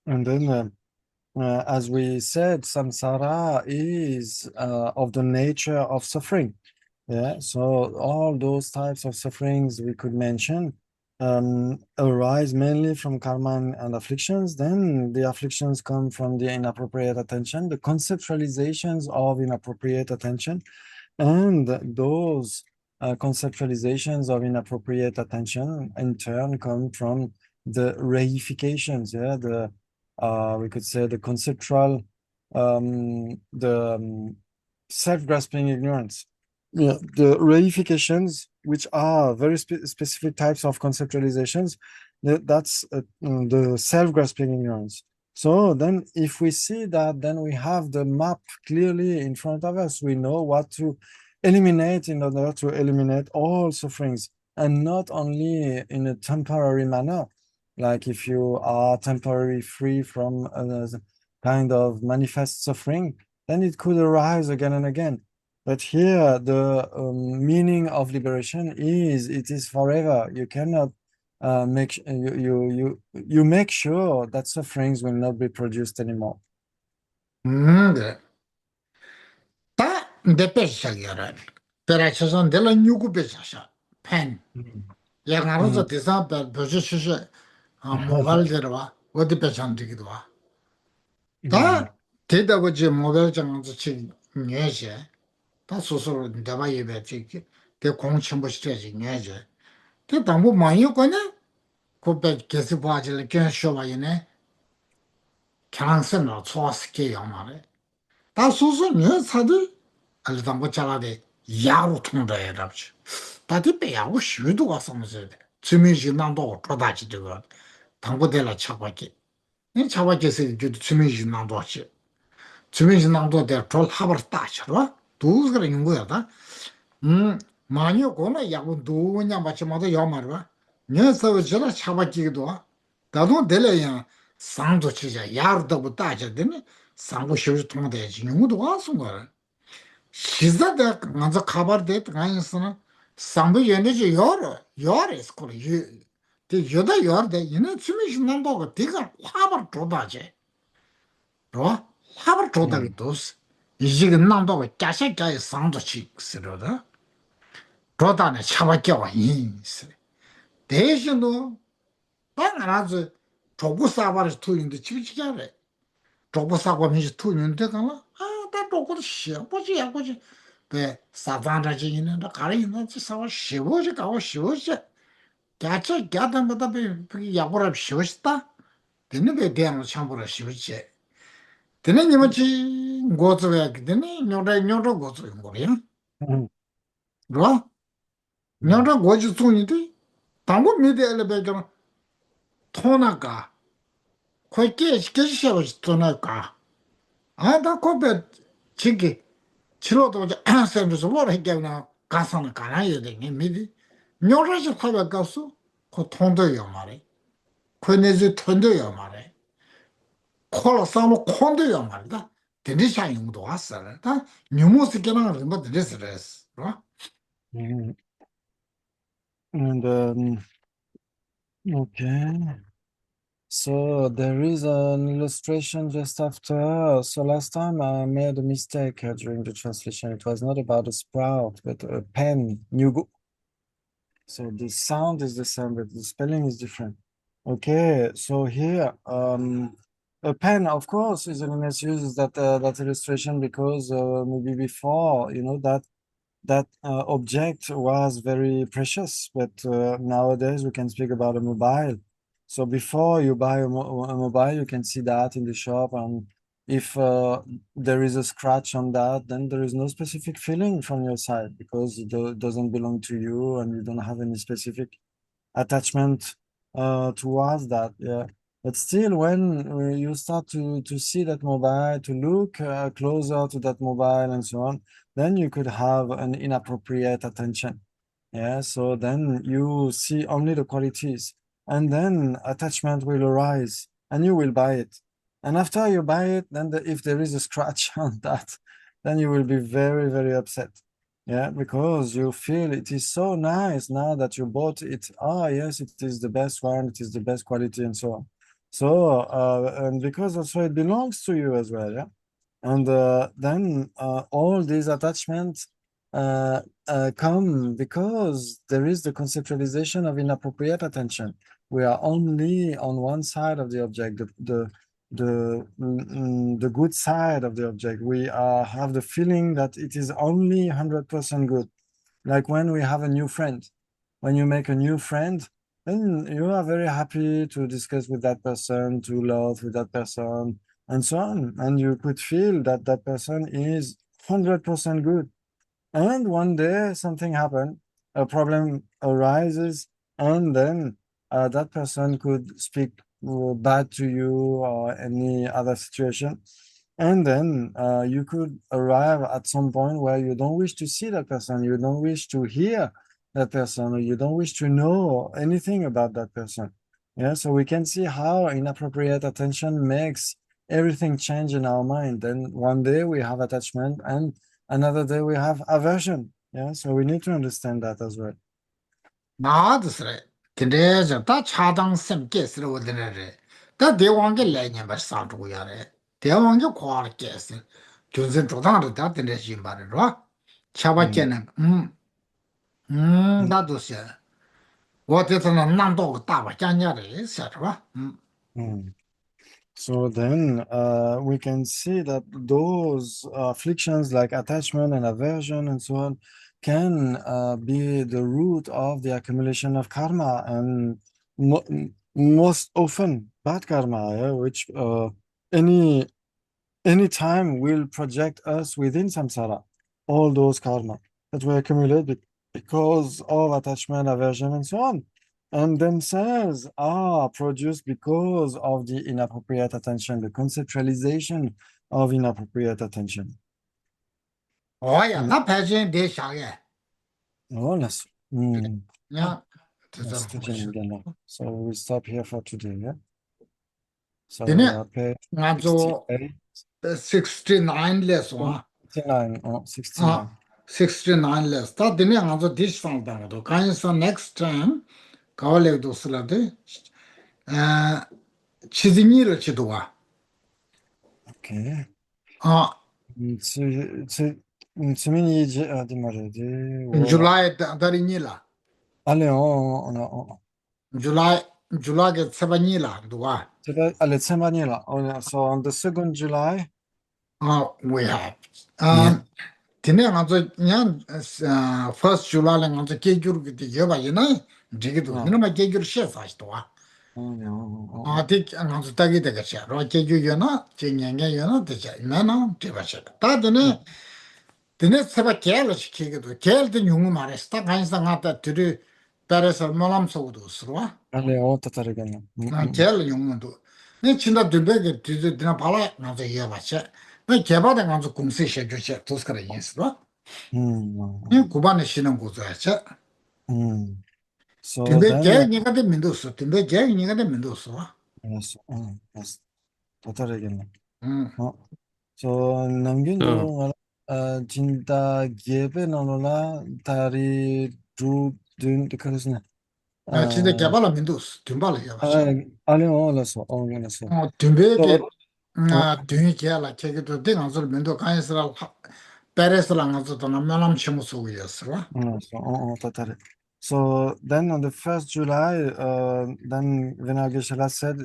And then, as we said, samsara is of the nature of suffering. Yeah, so all those types of sufferings we could mention arise mainly from karma and afflictions. Then the afflictions come from the inappropriate attention, the conceptualizations of inappropriate attention, and those conceptualizations of inappropriate attention in turn come from the reifications, yeah, the we could say the conceptual, the self-grasping ignorance. Yeah, the reifications, which are very specific types of conceptualizations, that's the self-grasping ignorance. So then if we see that, then we have the map clearly in front of us. We know what to eliminate in order to eliminate all sufferings, and not only in a temporary manner. Like if you are temporarily free from a kind of manifest suffering, then it could arise again and again. But here, the meaning of liberation is it is forever. You cannot you make sure that sufferings will not be produced anymore.
네. 다 내빼시작이라. 베라쳐서 내가 누구 빼셔. 펜. 양아로서 대사 버주시시 모바일 데려와. 어디 빼잔디기도 와. 다 대답하지 모바일 장에서 지금 녀지. 다 스스로 내가 예배지. 대 공침부시지 녀지. 그 당부 많이 거네. 그배 계속 봐질 게 쇼바이네. 강선을 초스케 양말에. 다 스스로 녀 사디 알담고 잘하대. 야로 통도해 답지. 다들 빼야고 쉬도 갔으면서 주민식 난도 쪼다지 되고 당고대라 차바기. 이 차바기에서 주민식 난도 하지. 주민식 난도 대 졸합을 따셔라. 두스가 있는 거야다. 많이 고나 야고 두냐 맞지마도 야 말아. 녀서 저라 차바기기도 와. 나도 될래야 상도 치자 야르도 따져 되네. 상고 쉬도 통도해지. 용도 와서 거. 시자다 먼저 가버데 가인스나 상부 연대지 열에 스콜 대 여다 열데 이는 주미시 난다고 대가 화벌 조다제 로 화벌 조다기 도스 이지가 난다고 짜세가의 상도치 쓰러다 조다네 차바껴와 인스 대신도 당연하지 조부 사바를 투인데 치비치게 조부 사고 민지 투인데 가나 아다 조고 쉬어 보지 야고지 그 사반라지는 가리는 사와 쉬어지 가고 쉬어지 같이 가다마다 그 야보라 쉬었다 되는 게 대한 참고라 쉬었지 되는 이모지 고즈야 되는 녀라 고즈 거야 뭐 녀라 고즈 손이지 당고 미대를 배경 토나가 거기 시켜주셔 토나가 아다 코베 지기 치료도 쌤도 뭐라 했겠나 가서는 가나야 되니 미디 녀라지 파가 가서 그 통도요 말이 그네지 통도요 말이 콜라 싸고 콘도요 말이다 데리샤 용도 왔어요 다 뉴모스 게나는 뭐 드레스레스
And okay. So there is an illustration just after. So last time I made a mistake during the translation. It was not about a sprout, but a pen, nyugu. So the sound is the same, but the spelling is different. Okay, so here, a pen, of course, is an uses that that illustration because maybe before, you know, that object was very precious, but nowadays we can speak about a mobile. So before you buy a mobile, you can see that in the shop, and if there is a scratch on that, then there is no specific feeling from your side because it doesn't belong to you and you don't have any specific attachment towards that. Yeah. But still, when you start to see that mobile, to look closer to that mobile and so on, then you could have an inappropriate attention. Yeah, so then you see only the qualities, and then attachment will arise, and you will buy it. And after you buy it, then if there is a scratch on that, then you will be very, very upset. Yeah, because you feel it is so nice now that you bought it. Ah, yes, it is the best one, it is the best quality, and so on. So, and because also it belongs to you as well, yeah. And then all these attachments come because there is the conceptualization of inappropriate attention. We are only on one side of the object, the good side of the object. We have the feeling that it is only 100% good. Like when we have a new friend, when you make a new friend, then you are very happy to discuss with that person, to love with that person, and so on. And you could feel that that person is 100% good. And one day something happened, a problem arises, and then that person could speak bad to you or any other situation. And then you could arrive at some point where you don't wish to see that person, you don't wish to hear that person, or you don't wish to know anything about that person. Yeah, so we can see how inappropriate attention makes everything change in our mind. Then one day we have attachment, and another day we have aversion. Yeah, so we need to understand that as well.
나드스레 근데저 다 차당 셈 깨스를 오드네레 다 대왕게 레냐 사두고 야래 대왕게 과를 깨스 교세 조당을 다 된대 심바르로 차바께는 나도시 어때서는 난도 다바 짠냐래 사르바
Mm. So then we can see that those afflictions like attachment and aversion and so on can be the root of the accumulation of karma, and most often bad karma, yeah, which any time will project us within samsara, all those karma that we accumulate because of attachment, aversion, and so on, and themselves are produced because of the inappropriate attention, the conceptualization of inappropriate attention.
어야 나 배진 대샤게
Oh, let's,
야
let's
그래서
begin again now. So we'll stop here for today, yeah? So
되네
page
나도 69 레슨
69, 69.
69 less. That didn't answer this from Bangado. Kind of next time, Kawale do Slade, Chizimira Chidua.
Okay.
Ah,
Tsumini di maredi,
July Darinila.
allez, on
July get Sabanila, Dua.
allez, Tsemanila. So on the 2nd July.
We have.
Yeah.
Didn't answer first July and answer Kajur with the Yava, you know, Jigidu, you know, my Kajur chef, I stoa. I think I'm not taking the share. Right, you know, Chinganga, you know, the chair. No, Tivasha. Tadane, the next have a careless kick to kill the young Marista, Einstein after to do Paris or Molam Sodus, right?
Allez, on tatarigan.
Not tell young do. Nechinda to beg it to the Dinapala, not the Yavacha. My Kaba on the Kumsi Shedusha, Tosca, yes, right? Kuban Shinam goes at
So
Timbe
then,
Gang, you got the Mendoza, Timbe Gang, you got the Mendoza.
yes, tatarigan. So namgin도 진다 기회에 나눠라 다리 두든 그것은
진짜 개발라 민도스 듬발이야
아니 올라서 올라서
듬베게 듬이 개라 제게도 대강설 민도 간스라 페레스랑 가서도 남남 치무 속이었어.
totally. So then on the 1st July, then Vinay said,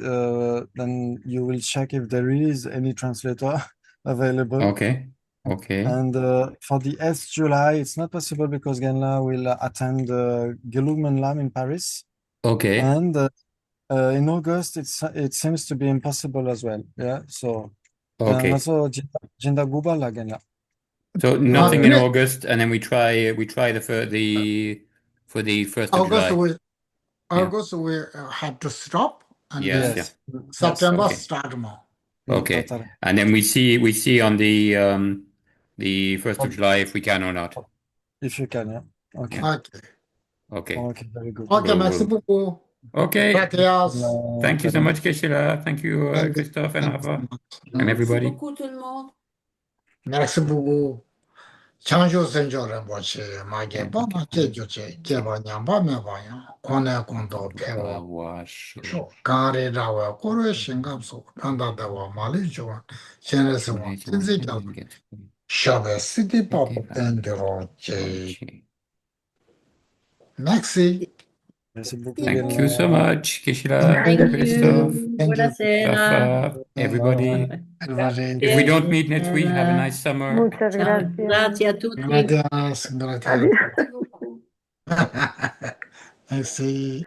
then you will check if there is any translator available.
Okay.
And for the 8th July, it's not possible because Genla will attend Gelugman Lam in Paris.
Okay.
And in August, it seems to be impossible as well. Yeah. So
Okay.
also Jinda Gubala Genla.
So nothing in August, and then we try the for the 1st of
August
July.
August we have to stop, and
Yes,
then
Yes.
September
Okay.
start more.
Okay.
Totally.
And then we see on the 1st of July if we can or not.
If you can, yeah. Okay.
Okay.
Okay.
Okay, very good.
Okay,
We'll-
merci beaucoup.
Okay.
Gracias.
Thank you so much, Keshila. Thank you, Christophe and
Thank you so
Ava,
much.
and
Merci
everybody.
beaucoup tout le monde.
Merci beaucoup. 창조 senjoren bochi mage ba ma che jo che ke ba nyam ba me ba ya kone kondo pewa sho kare ra wa koro shingam so kanda da wa mali jo chenre se wa tinzi ja shabe city pop endro che maxi
Merci beaucoup,
Thank you so
Benoît.
much, Keshila,
Thank you.
Christophe,
Thank you.
Rafa, everybody.
Everybody.
If we don't meet next week, have a nice summer.
Muchas
Ciao.
gracias.
Grazie a tutti.
Gracias. Gracias.
Adiós.
Merci beaucoup.
Merci.